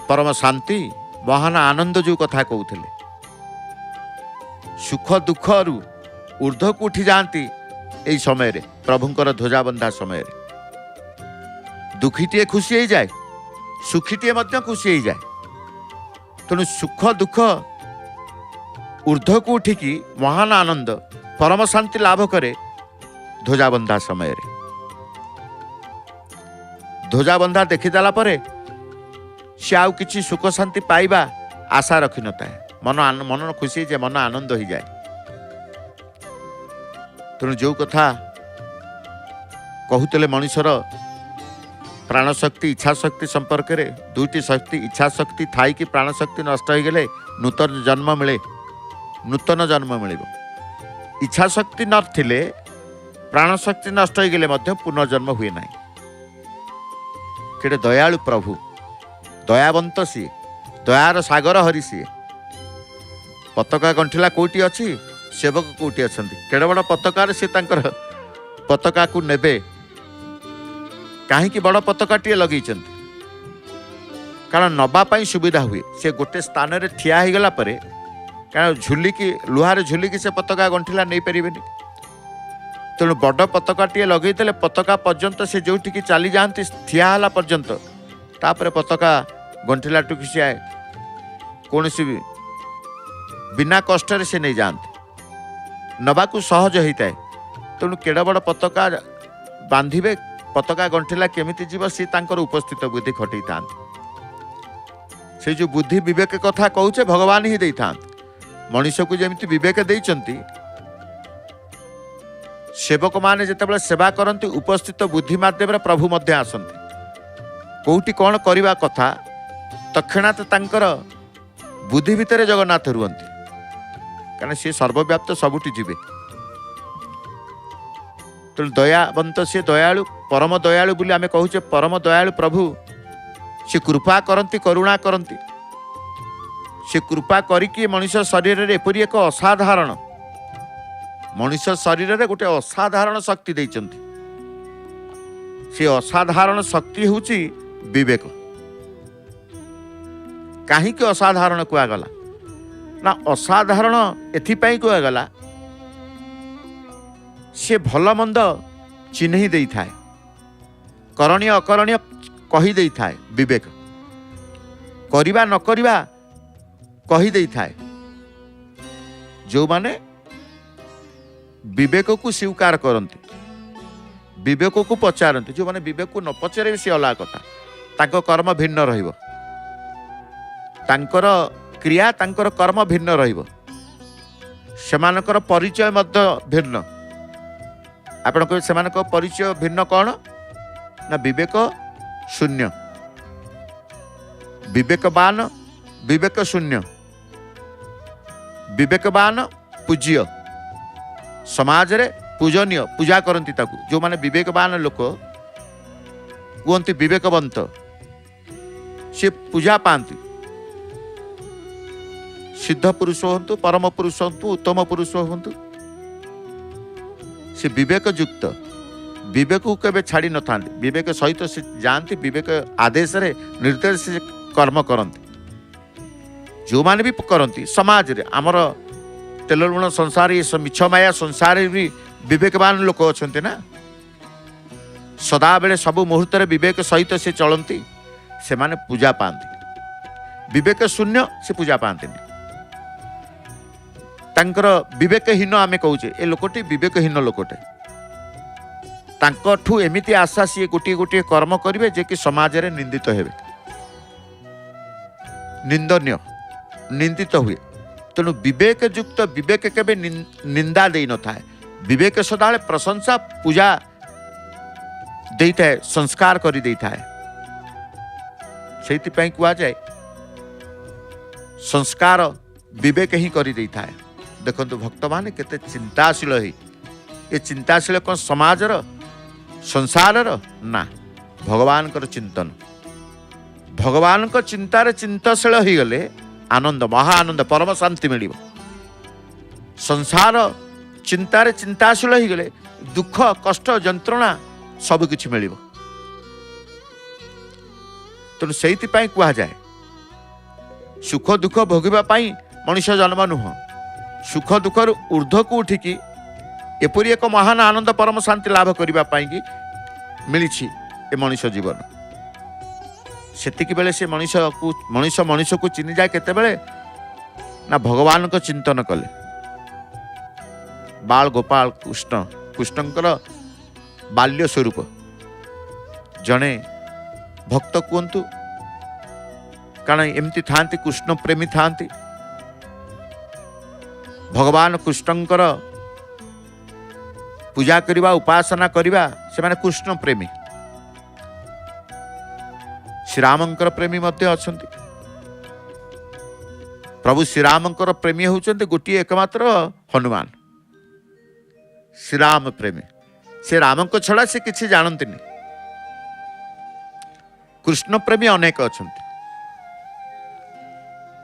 परम शांति महान आनंद जो कथा कहते सुख दुख रु ऊर्ध्व को उठी जाती। यही समय प्रभुंकर ध्वजाबंधा समय दुखीटे खुशी हो जाए सुखीटे मध्य खुशी हो जाए। तेणु सुख दुख ऊर्ध्व को उठिकी महान आनंद परम शांति लाभ करे ध्वजाबंधा समय। ध्वजाबंधा देखीदेला परे से आउ किछि सुख शांति पाइबा आशा रखी न थाए। मन मन खुशी जे मन आनंद हो जाए। तेणु जो कथा कहूले मनुष्यर प्राण शक्ति इच्छा शक्ति संपर्क रे दुईटी शक्ति इच्छा शक्ति थाई कि प्राण शक्ति नष्ट हो गले नूतन जन्म मिले। नूतन जन्म मिल इच्छा शक्ति नथिले प्राण शक्ति नष्ट हो गले मध्य पुनर्जन्म हुए ना। केड़े दयालु प्रभु दयावंत सी दयार सागर हरि सी। पताका गंठिला कोटी अच्छी सेवक कोटी अच्छा केड़े बड़ पताकार सी पताका को नेबे कहीं बड़ पताकाटे लगे कारण नवापाई सुविधा हुए। से गोटे स्थान रे ठिया हो गला परे कारण झुलिकी लुहार झुलिकी से पताका गंठिला नहीं पारे। तेणु बड़ पताकाटे लगे पताका पर्यंत से जो चली जाती ठिया होला पर्यंत तापर पताका गंठिला टुकी से कौन सी बिना कष्ट से नहीं जाते नवा को सहज होता है। तेणु केड़ बड़ पताका बांधे पताका गंठिला केमिति जीव सी तांकर उपस्थित बुद्धि खटई था। से जो बुद्धि विवेक कथा कहूचे भगवान ही दे था। मनुष्य को जमी विवेक देइचंती सेवक माने जितेबाला सेवा करती उपस्थित बुद्धि माध्यम प्रभु मध्य आसंती। कोउटी कौन करवा कथा तक्षणात तांकर बुद्धि भितर जगन्नाथ रुहंती कारण सी सर्वव्याप्त सबुटी जीवे। तो दयावंत से दयालु परम दयालु बोली आमे कहूचे परम दयालु प्रभु से कृपा करती करुणा करती से कृपा करिकी मनुष्य शरीर रे एपरि एक असाधारण मनुष्य शरीर रे गोटे असाधारण शक्ति देइचंती। से असाधारण शक्ति होची विवेक। कहीं असाधारण कुआगला ना असाधारण एथिपाई कुआगला से भल मंद चिन्ह दे थाए, करणीय अकरणीय कही दे थाए। विवेक करिबा न करिबा कही दे थाए। जो माने विवेक को स्वीकार करते, विवेक को पचारते, जो माने विवेक को न पचारे सी अलग कथा। तांको कर्म भिन्न रहिबो, तांकर क्रिया तांकर कर्म भिन्न रहिबो, सेमानकर परिचय मध्य भिन्न। आपण कहे सेमानक परिचय भिन्न कौन ना विवेक शून्य, विवेकवान विवेक शून्य, विवेकवान पूज्य, समाज रे पूजनीय, पूजा करती ताकू। जो माने विवेकवान लोक कहते विवेकवंत, से पूजा पाती। सिद्ध पुरुष हूँ, परम पुरुष हूँ, उत्तम पुरुष हूँ, से विवेक युक्त, विवेक को केबे छाड़ी न था। विवेक सहित से जाती, विवेक आदेश रे निर्देश से कर्म करती। जो माने भी करती समाज रे आमर तेल लुण संसार ये मिछ माया संसार भी विवेकवान लोक अच्छा ना। सदा बेले सबु मुहूर्त विवेक सहित से चलती, से माने पूजा पाती। विवेक शून्य से पूजा पाती। तांकर विवेकहीन आमे कहूचे ए लोकटी विवेकहीन लोकटे। तांकठू एमिति आशा सी गोटे गोटे कर्म करिवे जे कि समाज रे निंदित हेबे, निंदनीय, निंदित हुए। तेणु विवेक युक्त विवेक केबे निंदा देई न थाए। विवेक सदाले प्रशंसा पूजा देई थाए, संस्कार करी देई थाए। सेति पई कुआ जाए संस्कार विवेक ही करी देई थाए। देखंतु भक्त माने केते चिंताशील है। ये चिंताशील कौन समाजर संसारर ना, भगवान कर चिंतन। भगवान को चिंतार चिंताशील हो गले आनंद, महा आनंद, परम शांति मिल। संसार चिंतार चिंताशील हो गले दुख कष्ट जंत्रणा सब किछि मिल। तेणु से कह जाए सुख दुख भोगवा मनुष्य जन्म नुह। सुख दुखर ऊर्ध्व को उठिकी एपरी एक महान आनंद परम शांति लाभ करने मिली ए मनुष्य जीवन। सेतिकी बेले से मनुष्य को चिन्ह जाए केते बेले ना भगवान को चिंतन कले। बाल गोपाल कृष्ण, कृष्णंकर बाल्य स्वरूप जने भक्त कहतु, कारण एमती थांती कृष्ण प्रेमी थांती। भगवान कृष्णंकर पूजा करिबा उपासना करिबा से माने कृष्ण प्रेमी। श्रीरामंकर प्रेमी मध्य अछंती। प्रभु श्रीरामंकर प्रेमी होचंती गोटी एकमात्र हनुमान। श्रीराम प्रेमी से राम को छड़ा से किसी जानती नहीं। कृष्ण प्रेमी अनेक अछंती।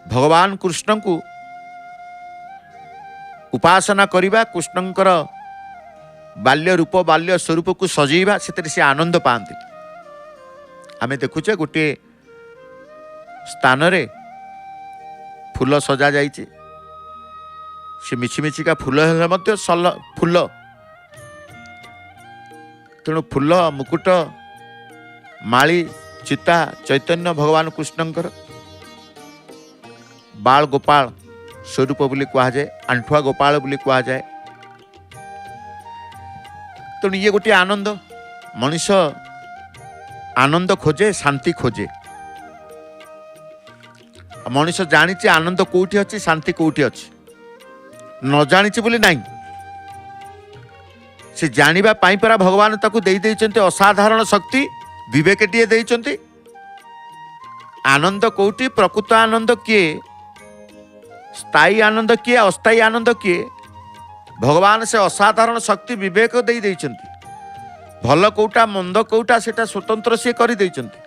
भगवान कृष्ण को उपासना करिबा, कृष्णंकर बाल्य रूप बाल्य स्वरूप को सजेवा, से आनंद पाती। आमे देखुचे गोटे स्थान रे फूल सजा जाइए, से मिछिमिछिका फूल हेले मध्य सल फूल। तेणु फूल मुकुट माली चिता चैतन्य भगवान कृष्णंकर बाल गोपाल स्वरूप बोली कह जाए, आंठुआ गोपाल बोली कह जाए। तेणु ये गोटे आनंद। मनुष्य आनंद खोजे, शांति खोजे। मनुष्य जानी आनंद कौटी अच्छी, शांति कौटी अच्छी, न जानी बोली नहीं। से जानिबा पाई परा भगवान ताकू दे देइचंते असाधारण शक्ति, विवेक टिए देइचंते। आनंद कौटी, प्रकृत आनंद किए, स्थायी आनंद किए, अस्थायी आनंद किए, भगवान से असाधारण शक्ति विवेक दे देइचंती। भल कौटा मंद कौटा सेटा स्वतंत्र से कर देइचंती।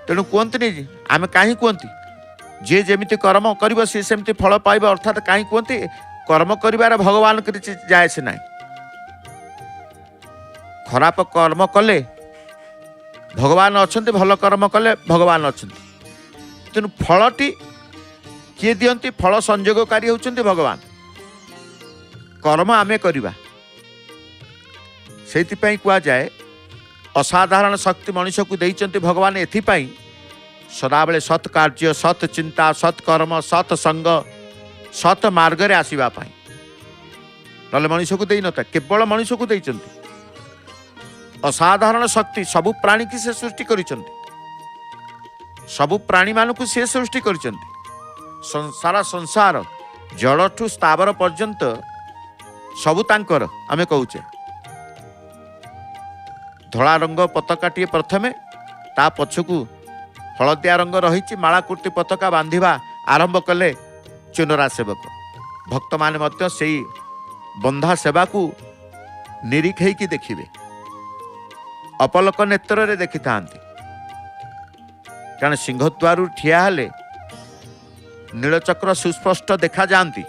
तेणु कहते नहीं आमे कहीं कहती जे जेमिति कर्म करिब से सेमिति फल पाइब। अर्थात कहीं कहते कर्म करिबार भगवान किछि जाए से नहीं। खराब कर्म कले भगवान अछंती, भल कर्म कले भगवान अछंती। तेणु फलटी किए दियंती? फल संयोगकारी होउछंती भगवान। कर्म आमे करिबा। सेइथिपाई कुआ जाए असाधारण शक्ति मनुष्य को देइचंती भगवान एथिपाई सदाबले सत् कार्य, सत् चिंता, सत् कर्म, सत् संग, सत् मार्ग रे आसीबा पाई। नले मनुष्य को देई नता, केवल मनुष्य को देइचंती असाधारण शक्ति। सबु प्राणी की से सृष्टि करिचंती, सबु प्राणी मानू को से सृष्टि करिचंती। सारा संसार जड़ठू स्थावर पर्यंत सबु तांकर। आमे कहूचे धला रंग पताकाटी प्रथमे, ता पछकू हलदिया रंग रही माला कुर्ती पताका बांधिबा आरंभ कले चुनरा सेवक। भक्त माने मध्य सेई बंधा सेवा को निरीक्षे की देखिबे, अपलक नेत्र रे देखि थांती। कारण सिंहद्वार ठिया हेले नीलचक्र सुस्पष्ट देखा जाती।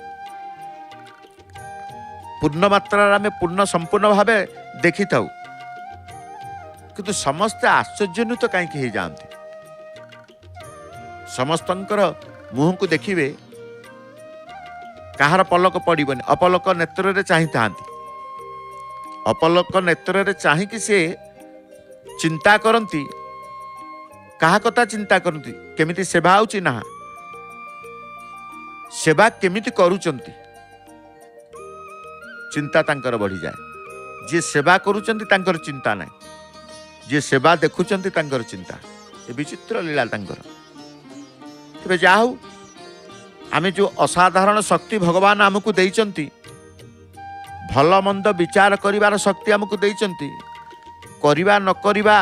पूर्ण मात्रा आम पूर्ण संपूर्ण भाव देखि थाउ, किंतु समस्ते आश्चर्यान्वित कहीं जाती। समस्तंकर मुह को देखिए, कहार पलक पड़बनी, अपलक नेत्र रे चाहि थांती। अपलक नेत्र रे चाहिकी से चिंता करती, कहा कथा चिंता करती, केमिति सेवा होची ना, सेवा केमिति करूचंती, चिंता तांकर बढ़ी जाए। जे सेवा करूचंती तांकर चिंता नहीं, जे सेवा देखुचंती तांकर चिंता। ये विचित्र लीला तांकर। तेबे जाहु आमे जो असाधारण शक्ति भगवान आमको देइचंती, भल मंद विचार करिवार शक्ति आमको देइचंती, करिवा न करिवा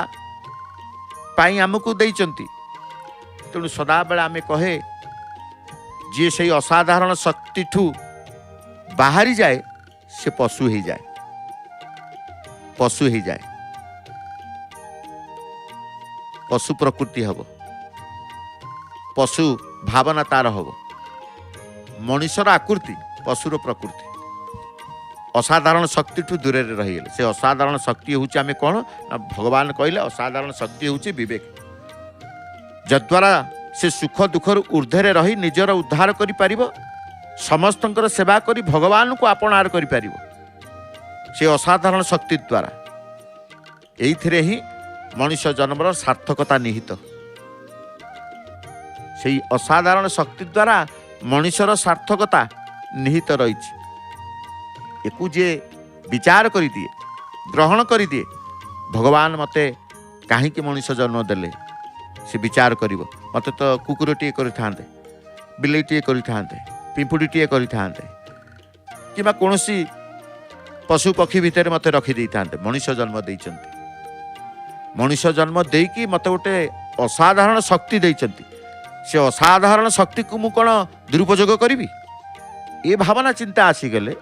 पाई आमको देइचंती। तेणु सदा बेला आमे कहे जे से असाधारण शक्ति ठू बाहरी जाए से पशु ही जाए, पशु ही जाए, पशु प्रकृति हब, पशु भावना तार हब। मनुष्यर आकृति पशुर प्रकृति। असाधारण शक्ति ठू दूर रही से असाधारण शक्ति हूँ आम कौन ना भगवान कहले असाधारण शक्ति हूँ विवेक, जद्वारा से सुख दुखर ऊर्ध्वे रही निजर उद्धार करि परिबो, समस्तंकर सेवा करी भगवान को आपणार करि परिबो से असाधारण शक्ति द्वारा। एइथिरे ही मनुष्य जन्मर सार्थकता निहित। से असाधारण शक्ति द्वारा मनुष्यर सार्थकता निहित रही। एकु जे विचार करि दिए, ग्रहण करि दिए, भगवान मते कहीं मनुष्य जन्म देले से विचार करिवो। मते तो कुकुरटीए करि थांते, बिलेईटीए करि थांते, पिंपुड़ीटीए करि थांते, किबा कोनोसी पशु पक्षी भितर मते रखि दै थांते। मनुष्य जन्म दैचंती, मनुष्य जन्म देकी मते गोटे असाधारण शक्ति दैचंती। से असाधारण शक्ति को मु कोन दुरुपयोग करिवि, ए भावना चिंता आसी गले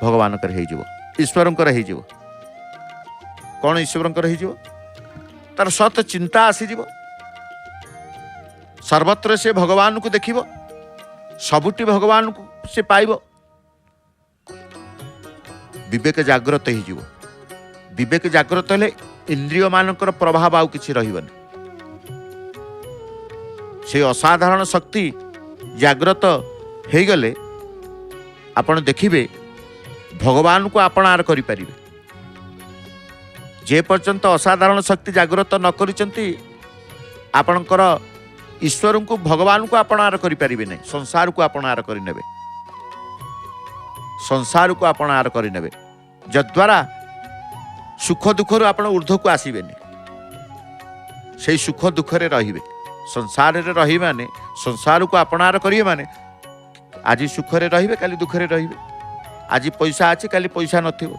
भगवान कर हे जीवो, ईश्वरंकर हे जीवो। कौन ईश्वरंकर हे जीवो? तार सत चिंता आसी जीवो। सर्वत्र से भगवान को देखिबो, सबुटी भगवान को से पाइबो। विवेक जागृत हे जीवो। विवेक जागृत हेले इंद्रिय मानकर प्रभाव आउ किछि रहिबनि। से असाधारण शक्ति जागृत हे गले आपण देखिबे भगवान को आपणार करि परिबे। जे पर्यंत असाधारण शक्ति जागृत न करिसंती आपणकर ईश्वर को भगवान को आपणार करि परिबे नै। संसार को आपणार करि नेबे, संसार को आपणार करि नेबे, जद्वारा सुख दुख रु आपण ऊर्ध्व को आसीबेनी। से सुख दुख रे रहिबे, संसार रे रही माने संसार को आपणार करिवे माने आज सुख रे रहिबे, काली दुख रे रहिबे। आज पैसा अछि, काली पैसा नथिबो,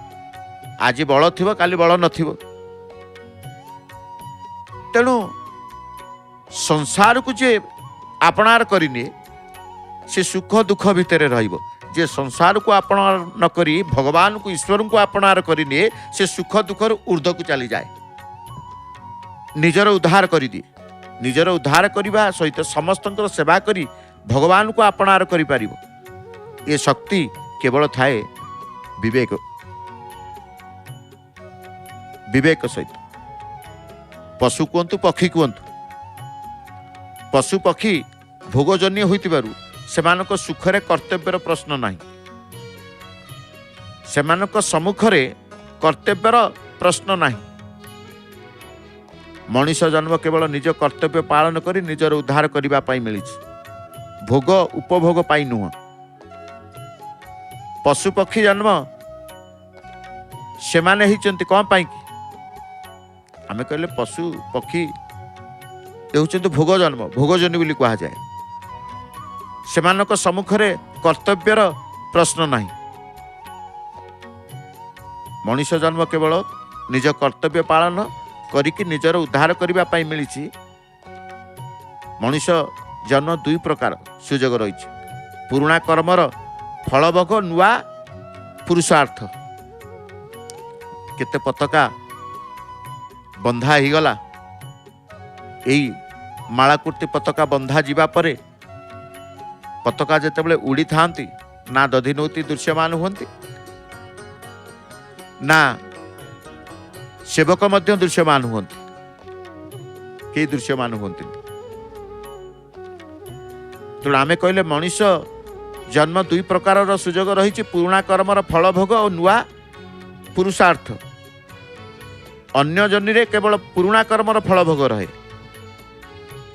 आज बल थिबो, काली बल नथिबो। तेणु संसार को जे आपणार करिने से सुख दुख भितर रहिबो। जे संसार को आपणार न करी भगवान को ईश्वर को आपणार करिने से सुख दुखर ऊर्ध्व को चली जाए, निजर उद्धार करि दिए, निजर उद्धार करने सहित समस्त सेवा करी भगवान को आपणार करि परिबो। ये शक्ति केवल थाए विवेक विवेक सहित। पशु कहतु पक्षी कहतु, पशु पक्षी भोगजन्य होइतिबारु सेमानक सुखरे कर्तव्यर प्रश्न नाही, सेमानक सम्मुखरे कर्तव्यर प्रश्न नाही। मनीष जन्म केवल निज कर्तव्य पालन करी निजर उद्धार करबा पाई मिलिछि, भोग उपभोग पाई नुह। पशु पक्षी जन्म सेमाने हिचंती कौन पाई कि आमे कहले पशु पक्षी हेउचंती भोग जन्म, भोगजन्य बोली कहा जाए। सेमानक सम्मुखरे कर्तव्यर प्रश्न नाही। मनीष जन्म केवल निज कर्तव्य पालन करिकि निजर उद्धार करबा पाई मिलिछि। मनीष जन्म दुई प्रकार सुजोग रही, पुराणा कर्मर फलभोग, नुआ पुरुषार्थ। केते पताका बंधा ही गला, एई मालाकुर्ती पताका बंधा जीवा परे पताका जेतेबेले उड़ी थांती ना दधिनौती दृश्यमान हुंती ना सेवक मध्य दृश्यमान हुंती, के दृश्यमान हुंती। तो आमे कहले मनीष जन्म दुई प्रकार सुजोग रही, पुराणा कर्मर फल भोग और नुआ पुरुषार्थ। अन्य जन्म केवल पुराणा कर्मर फल भोग रहे।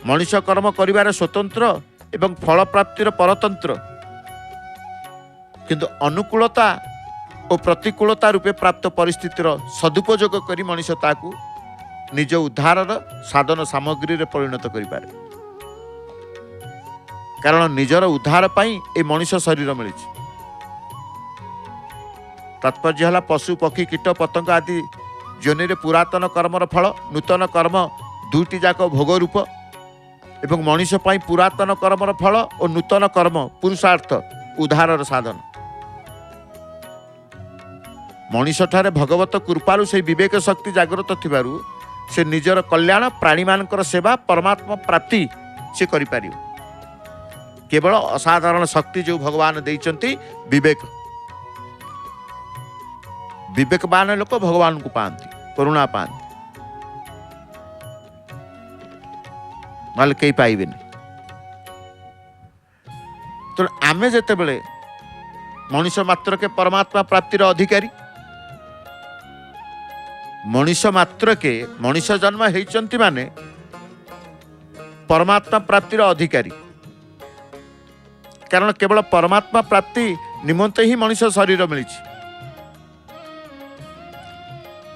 मनीष कर्म करिबार स्वतंत्र एवं फल प्राप्तिर परतंत्र, किंतु अनुकूलता और प्रतिकूलता रूपे प्राप्त परिस्थितिर सदुपयोग करी मनीष ताकू निज उद्धार साधन सामग्री रे परिणत करि पारे। कारण निजर उद्धार पाई ए मनीष शरीर मिली। तात्पर्य है पशु पक्षी कीट पतंग आदि जोनि रे पुरातन कर्मर फल, नूतन कर्म दुईटी जाक भोग रूप, एवं मनीष पाई पुरातन कर्मर फल और नूतन कर्म पुरुषार्थ उद्धार साधन। मनीष ठारे भगवत कृपालु से विवेक शक्ति जागृत थिबारु से निजर कल्याण, प्राणी मानकर सेवा, परमात्मा प्राप्ति से करि पारिबो। केवल असाधारण शक्ति जो भगवान देइचंती विवेक। विवेकवान लोक भगवान को पाती, करुणा पाती, नल कई पाइबेनि। तो आमे जेते बेले मनीष मात्र के परमात्मा प्राप्तिर अधिकारी, मनीष मात्र के मनीष जन्म हेइचंती माने परमात्मा प्राप्तिर अधिकारी। कारण केवल परमात्मा प्राप्ति निमंते ही मनीष शरीर मिली।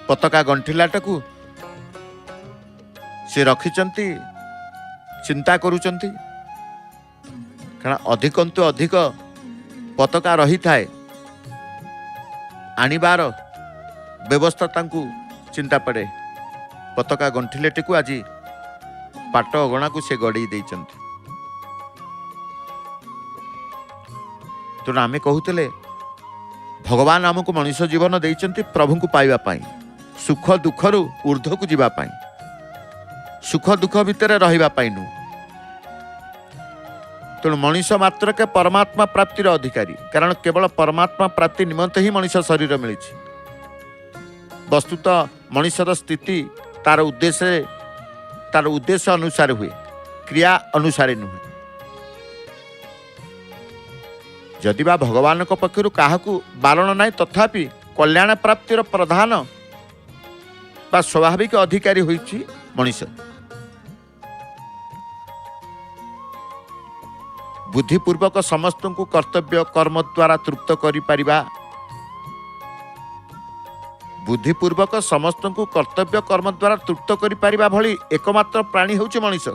पताका गंठिलाटाकू से रखिचंती, चिंता करूचंती, कारण अधिकंतु अधिक पताका रही थाए, आनिबार व्यवस्था तांकू चिंता पड़े। पताका गंठिलेटिकू आज पाट अगणा को से गड़ी देइचंती। तेणु आमे कहूले भगवान आमको मनुष्य जीवन देइचंती प्रभु को पाइबा पाई, सुख दुख रु ऊर्ध्व को जीवा पाई, सुख दुख भितर रहिबा पाई नु। तेणु मनुष्य मात्र के परमात्मा प्राप्तिर अधिकारी। कारण केवल परमात्मा प्राप्ति निमंते ही मनुष्य शरीर मिली। वस्तुतः मनुष्यर स्थिति तार उद्देश्य अनुसार हुए, क्रिया अनुसार नुहे। जदि बा भगवान पक्षर क्या बारण ना, तथापि कल्याण प्राप्तिर प्रधान बा स्वाभाविक अधिकारी होइछि मनुष्य। बुद्धिपूर्वक समस्त को कर्तव्य कर्म द्वारा तृप्त करि परिबा, बुद्धिपूर्वक समस्त को कर्तव्य कर्म द्वारा तृप्त करि परिबा भली एकमात्र प्राणी होउछि मनुष्य।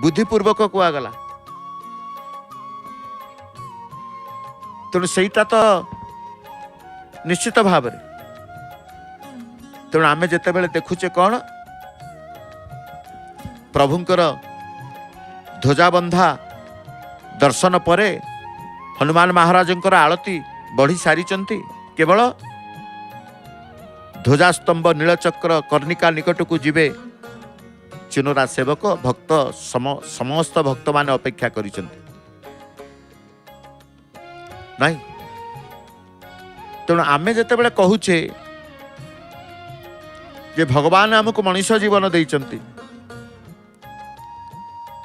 बुद्धिपूर्वक कुआगला। तेणु सहीटा तो निश्चित भाव। तेणु आमे जेतेबेले देखुचे कौन प्रभुंकर ध्वजाबंधा दर्शन परे हनुमान महाराजंकर आळती बढ़ी सारिचंती। केवल ध्वजास्तंभ नीलचक्र कर्णिका निकट को जीवे चिनोरा सेवक भक्त समस्त भक्त मान अपेक्षा करिसंती नहीं। तेणु आमे जेतेबेले कहूचे जे भगवान आमको मनुष्य जीवन देइचंती,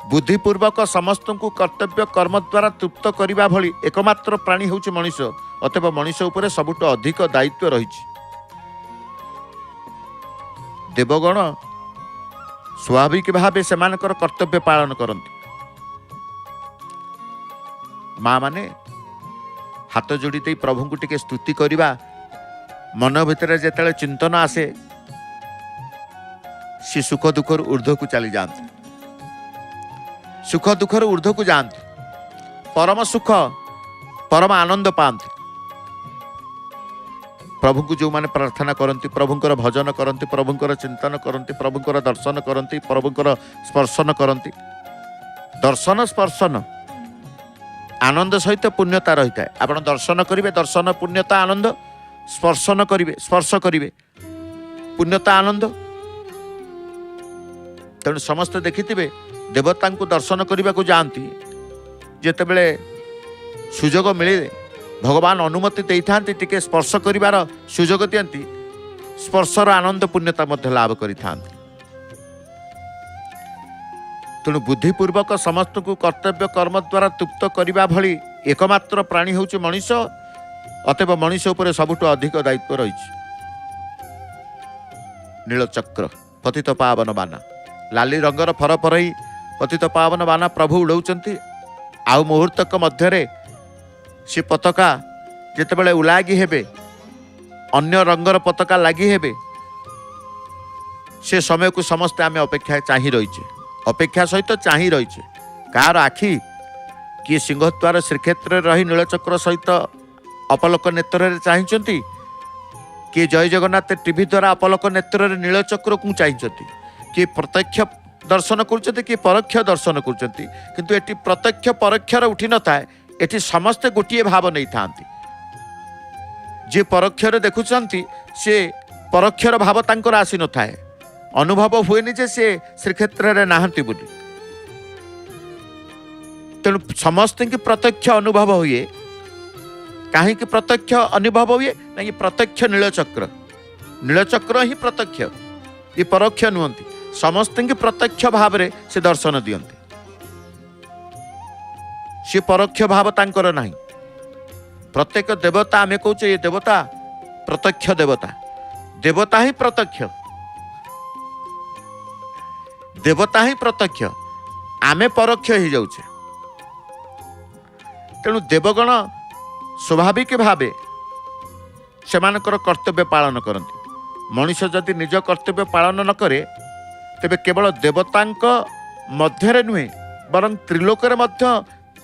बुद्धिपूर्वक समस्त को कर्तव्य कर्म द्वारा तृप्त करने भली एकमात्र प्राणी होउछि मनुष्य, अतएव मनुष्य उपरे सबुठ अधिक दायित्व रहिछि। देवगण स्वाभाविक भावे सेमानकर कर्तव्य पालन करती। माँ माने हाथ जोड़ी दे प्रभु को टिके स्तुति करवा, मन भितर जेतेले चिंतन आसे सी सुख दुखर ऊर्ध्व को चली जाते, सुख दुखर ऊर्ध्व को जाते, परम सुख परम आनंद पाते। प्रभु को जो माने प्रार्थना करती, प्रभुंकर भजन करती, प्रभुंकर चिंतन करती, प्रभुंकर दर्शन करती, प्रभुंकर स्पर्शन करती, दर्शन स्पर्शन आनंद सहित पुण्यता रही है। आप दर्शन करेंगे, दर्शन पुण्यता आनंद, स्पर्शन करेंगे स्पर्श करेंगे पुण्यता आनंद। तेणु समस्ते देखिथिबे देवता को दर्शन करने को जाती, जेतेबेले सुजोग मिले भगवान अनुमति देई थांती, टिके स्पर्श करिवार सुजोग दियंती, स्पर्शर आनंद पुण्यता मध्य लाभ करि थांती। तेणु बुद्धिपूर्वक समस्त को कर्तव्य कर्म द्वारा तृप्त करने भली एकमात्र प्राणी होउछि मनुष्य, अतएव मनुष्य उपरे सबुठ अधिक दायित्व रही। नीलचक्र पतित पावन बाना, लाली रंगर फर फरई पतित पावन बाना प्रभु उड़ौचंती। आउ मुहूर्तक मध्यरे से पताका जेतेबेले उलागी हेबे, अन्य रंगर पताका लागी हेबे, से समय को समस्ते आमे अपेक्षा चाहि रहिछे, अपेक्षा सहित चाहि रहिछे। कार आखि किए सिंहद्वार श्रीक्षेत्र रही नीलचक्र सहित अपलोक नेत्र चाहिंचंती, किए जय जगन्नाथ टीवी द्वारा अपलोक नेत्र नीलचक्र को चाहिंचंती, किए प्रत्यक्ष दर्शन करछंती, किए परोक्ष दर्शन करछंती। किंतु एटी प्रत्यक्ष परोक्षर उठी न थाए, एटी समस्ते गोटिए भाव नहीं थांती। जे परोक्षर देखुचंती से परोक्षर भाव तांकर आसी न थाए, अनुभव हुएनि जे से श्रीक्षेत्र रे नाहंती बोली। तेणु समस्त की प्रत्यक्ष अनुभव हुए। कहीं प्रत्यक्ष अनुभव हुए ना, ये प्रत्यक्ष नीलचक्र, नीलचक्र ही प्रत्यक्ष, ये परोक्ष नुहंती। समस्त की प्रत्यक्ष भाव रे से दर्शन दियंती, से परोक्ष भाव तांकर नहीं। प्रत्येक देवता आमे कहूचे ये देवता प्रत्यक्ष देवता, देवता ही प्रत्यक्ष, देवता ही प्रत्यक्ष, आमे परोक्ष ही जाउछे। तेणु देवगण स्वाभाविक भावे सेमानकर कर्तव्य पालन करती। मनुष्य जदि निज कर्तव्य पालन न करे, तेबे केवल देवतांक मध्यरे नुहे बरं त्रिलोकरे मध्य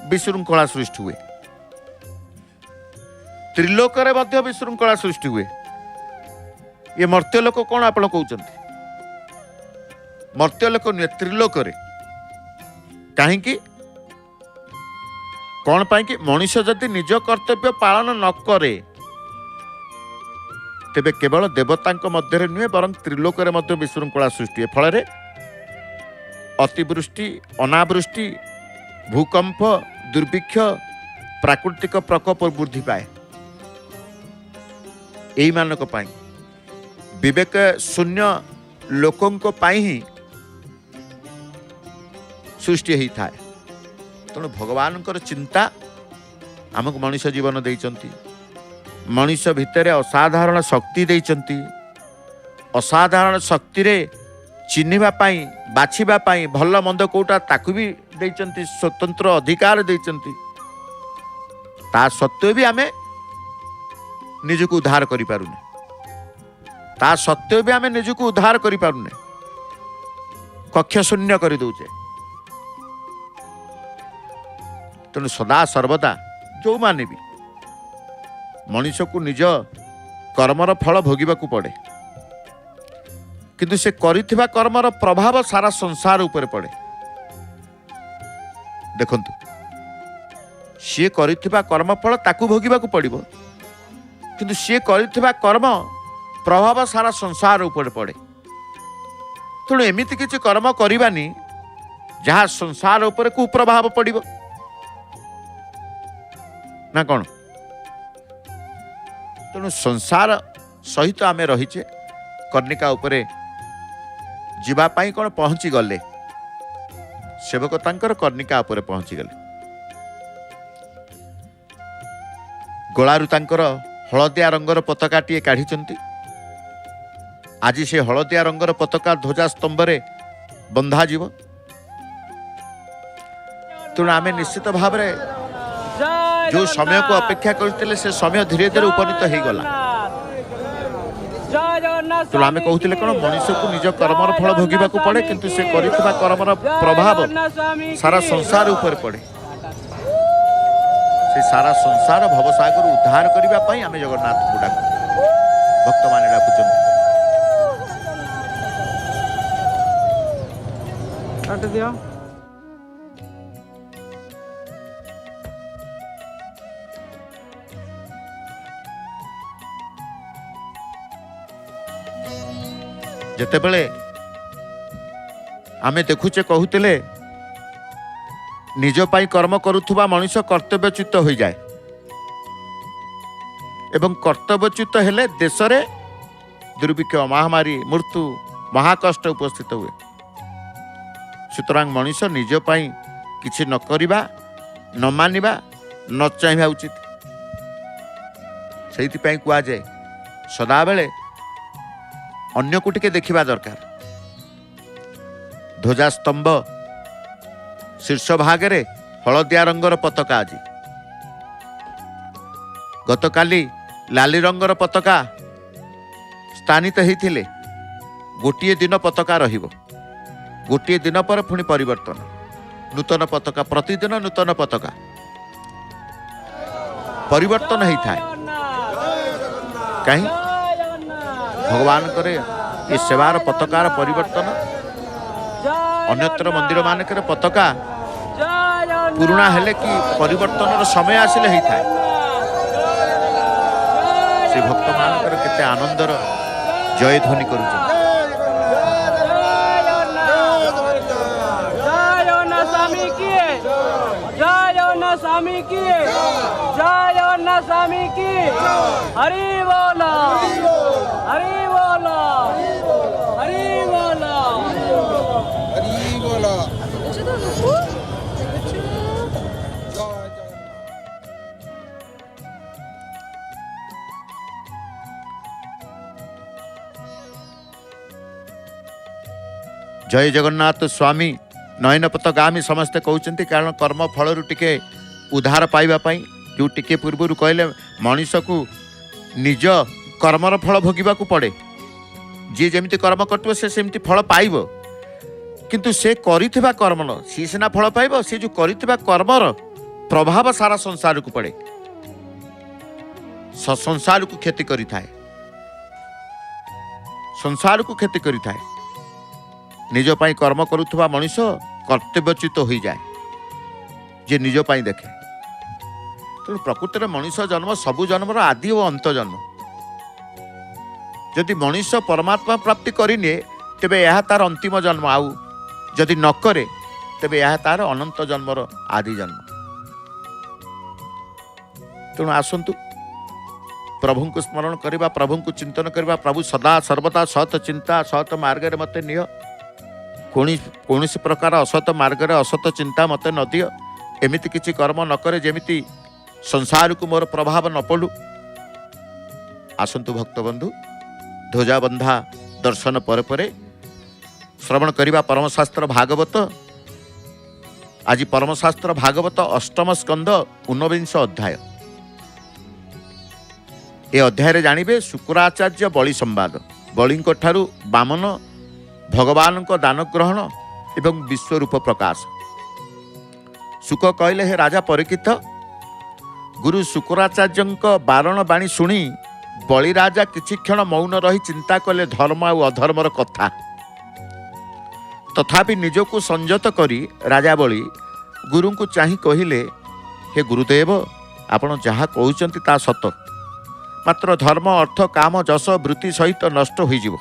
विशृंखला सृष्टि हुए, त्रिलोकरे मध्य विशृंखला सृष्टि हुए। ये मर्त्यलोक कौन आप कहते? मर्त्यलोक नुहे, त्रिलोकरे। कहीं कौन पाई कि मनुष्य जदि निज कर्तव्य पालन न करे, तेबे केवल देवतांक मध्य नुहे बरं त्रिलोकरे मध्य विशृंखला सृष्टि है। फल अतिवृष्टि, अनावृष्टि, भूकंप, दुर्भिक्ष, प्राकृतिक प्रकोप वृद्धि पाए। एई मानक पाई विवेक शून्य लोकों पाई ही सृष्टि ही थाए। तेणु भगवान चिंता आमको मनुष्य जीवन देइचंती, मनुष्य भितर असाधारण शक्ति देइचंती। असाधारण शक्ति रे चिन्हिबा पाई, बाछिबा पाई, भल मंद कोटा ताकू भी देइचंती, स्वतंत्र अधिकार देइचंती। ता सत्वे भी आमे निजको उद्धार करि पारुने, ता सत्वे भी आमे निजको उद्धार करि पारुने, कक्ष शून्य करि दउचे। तेणु सदा सर्वदा जो माने भी मनुष्य को निज कर्मर फल भोगिबाकू पड़े, किंतु से करिथिबा कर्मर प्रभाव सारा संसार ऊपर पड़े। देखंतु सी करिथिबा कर्म फल ताकू भोगिबाकू पड़िबो, किंतु सी करिथिबा कर्म प्रभाव सारा संसार ऊपर पड़े। तेणु एमिति किछि कर्म करिबानी जहाँ संसार उपरे कुप्रभाव पड़िबो ना कौन। तेणु संसार सहित आमे रहिचे कर्णिका उपरे जीवा पाई कौन पहुंची गले सेवक तांकर कर्णिका उपरे पहुंची गले गोलारू तांकर हलदिया रंगर पताकाटीए काढ़िचंती। आज से हलदिया रंगर पताका ध्वजा स्तंभरे बंधा जीव। तेणु आमे निश्चित भाव में जो समय को अपेक्षा करते से समय धीरे धीरे उपनीत हो गला। तेणु आमे कहते कौन मनुष्य को निज कर्मर फल भोगिबा को पड़े किंतु से करिଥିବା कर्मर प्रभाव सारा संसार ऊपर पड़े। से सारा संसार भवसागर उद्धार करने पाई आमे जगन्नाथ को डाकू भक्त माने डाकुचंती।
काट दिया
जेतेबेले आमे देखुचे कहूतिले निज पाई कर्म करुथुबा मनुष्य कर्तव्यच्युत हो जाए एवं कर्तव्यच्युत हेले देश रे दुर्भिक्ष महामारी मृत्यु महाकष्ट उपस्थित हुए। सुतरां मनुष्य निज पाई किछि न करिबा न मानिबा न चाहिबा उचित। सेति पाई कुआ जाए सदा बेले अन्य को टिके देखिबा दरकार। ध्वजा स्तंभ शीर्ष भागरे हलदिया रंगर पताका आज गतकाली लाली रंगर पताका स्थानित होइथिले गोटिए दिन पताका रहिबो। गोटिए दिन पर पुणी परिवर्तन नूतन पताका प्रतिदिन नूतन पताका परिवर्तन होता है कहीं भगवान करे ये सेवार पताकार परिवर्तन अन्यत्र मंदिर मानकर पताका पुराना हेले कि परिवर्तन समय आसिले होता है। से भक्त मानकर केते आनंदर जय ध्वनि करुछन।
स्वामी की जय जगन्नाथ स्वामी की हरि बोला हरि बोला हरि बोला
हरि बोला।
जय जगन्नाथ स्वामी नयन पथगामी समस्ते कहते कारण कर्म फल टिके उद्धार पाइबा पाई जो टिके पूर्व कहले मनीष को निज कर्मर फल भोगिबा को पड़े। जी जमिति कर्म करथिबो से सेमति फल पाइबो किंतु से करिथिबा कर्म न सी सिना फल पाइबो से जो करिथिबा कर्मर प्रभाव सारा संसार को पड़े संसार को क्षति करि थाए संसार को क्षति करि थाए। निज पाई कर्म करुथुबा मनुष्य कर्तव्यच्युत हो जाए जे निज पाई देखे। तेणु प्रकृति में मनुष्य जन्म सबु जन्मर आदि और अंत जन्म। जदि मनुष्य परमात्मा प्राप्ति करिने तेबे यह तार अंतिम जन्म आउ जदि न करे तेबे यह तार अनंत जन्मर आदि जन्म। तेणु आसंतु प्रभु को स्मरण करवा प्रभु को चिंतन करवा प्रभु सदा सर्वदा सत चिंता सत मार्ग रे मते नियो कौन प्रकार असत मार्ग रे असत चिंता मते न दियो एमिति किछि कर्म न करे जेमिति संसार को मोर प्रभाव न पड़ू। आसंतु भक्त बंधु ध्वजा बंधा दर्शन पर परे श्रवण करिबा परमशास्त्र भागवत। आज परमशास्त्र भागवत अष्टम स्कंध 19 अध्याय। ए अध्याय रे जानिबे शुक्राचार्य बलि संवाद बलि ठारू बामन भगवान को दान ग्रहण एवं विश्वरूप प्रकाश। शुक कहले हे राजा परीक्षित गुरु शुक्राचार्य बारण बाणी शुणी बलि राजा किछि क्षण मौन रही चिंता कले धर्म और अधर्मर कथा। तथापि निजको संयत करी राजा बलि गुरु को चाहि कहिले हे गुरुदेव आपण जहाँ कहउचंती ता सत मात्र धर्म अर्थ काम जश वृत्ति सहित नष्ट होइजिवो।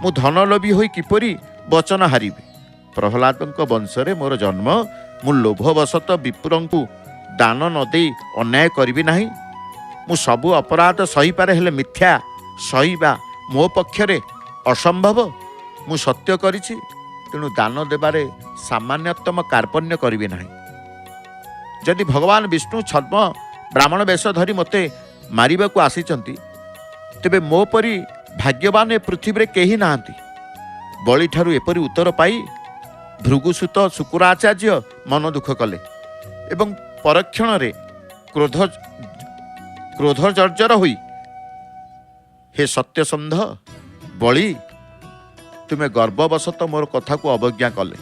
मु धनलोभी होई किपरि वचन हारिबे प्रहलादଙ୍କ वंशरे मोर जन्म मु लोभवशत विपुरଙ୍କୁ दान न देई अन्याय करिबि नाही मु सबु अपराध सही पारे हेले मिथ्या सहीबा मो पक्षरे असंभव मु सत्य करिछि तेणु दान देबारे सामान्यतम कार्पण्य करिबि नाही जदि भगवान विष्णु छद्म ब्राह्मण वेश धरी मते मारिबाकू आसीचंती तेबे मो परी भाग्यवान ए पृथ्वी केही नाहांती बलि ठारू एपरी उत्तर पाई भृगुसुत शुक्राचार्य मन दुख कले एवं परक्षण रे क्रोध जर्जर होई हे सत्यसंध बलि तुमे गर्ववशत मोर कथा को अवज्ञा कले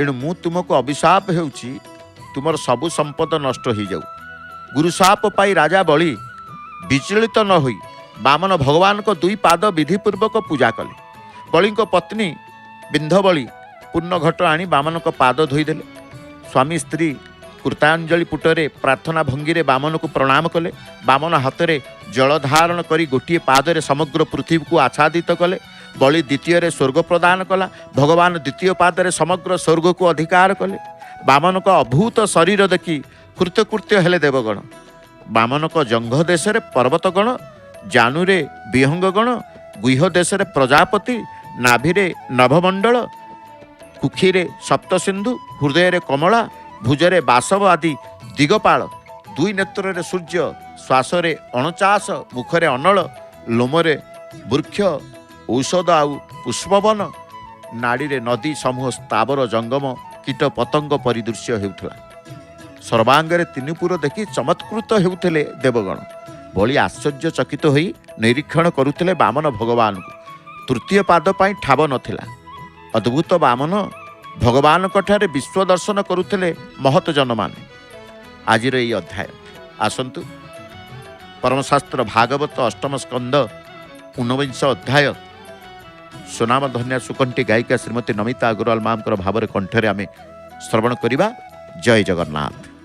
एणु मु तुमको अभिशाप हेउची तुमर सबु संपद नष्ट हो जाऊ गुरुशाप पाई राजा बलि विचलित न होई बामन भगवान को दुई पाद विधिपूर्वक पूजा कले बलि पत्नी बिंधबली पूर्ण घट आनी बामन को पाद धोईदेले स्वामी स्त्री कृतांजलि पुटरे प्रार्थना भंगी बामन को प्रणाम कले बामन हाथ में जल धारण करी गोटे पादरे समग्र पृथ्वी को आच्छादित कले बलि द्वितीय स्वर्ग प्रदान कला भगवान द्वितीय पादरे समग्र स्वर्ग को अधिकार कले बामन को अभूत शरीर देखी कृत्यकृत्य हेले देवगण बामन को जंघ देश पर्वतगण जानुरे विहंगगण गुह देश प्रजापति नाभिरे नभमंडल कुखीरे सप्तसिंधु हृदय कमला भुजरे बासव आदि दिगपाल दुई नेत्र सूर्य श्वासरे 49 मुखरे अनल लोमरे वृक्ष औषध आउ पुष्पवन नाड़ी नदी समूह स्थावर जंगम कीट पतंग परिदृश्य हेउथला सर्वांगरे तीनुपुर देखि चमत्कृत हेउथले देवगण बलि आश्चर्यचकित होई निरीक्षण करुथिले बामन भगवान को तृतीय पाद पाई ठाब नथिला अद्भुत बामन भगवान ठारे विश्व दर्शन करुथिले महत जन माने आजिर एई अध्याय आसंतु परमशास्त्र भागवत अष्टम स्कंद 49 अध्याय सुनाम धन्या सुकंठी गायिका श्रीमती नमिता अग्रवाल मामकर भाव कंठरे आमे श्रवण करिबा जय जगन्नाथ।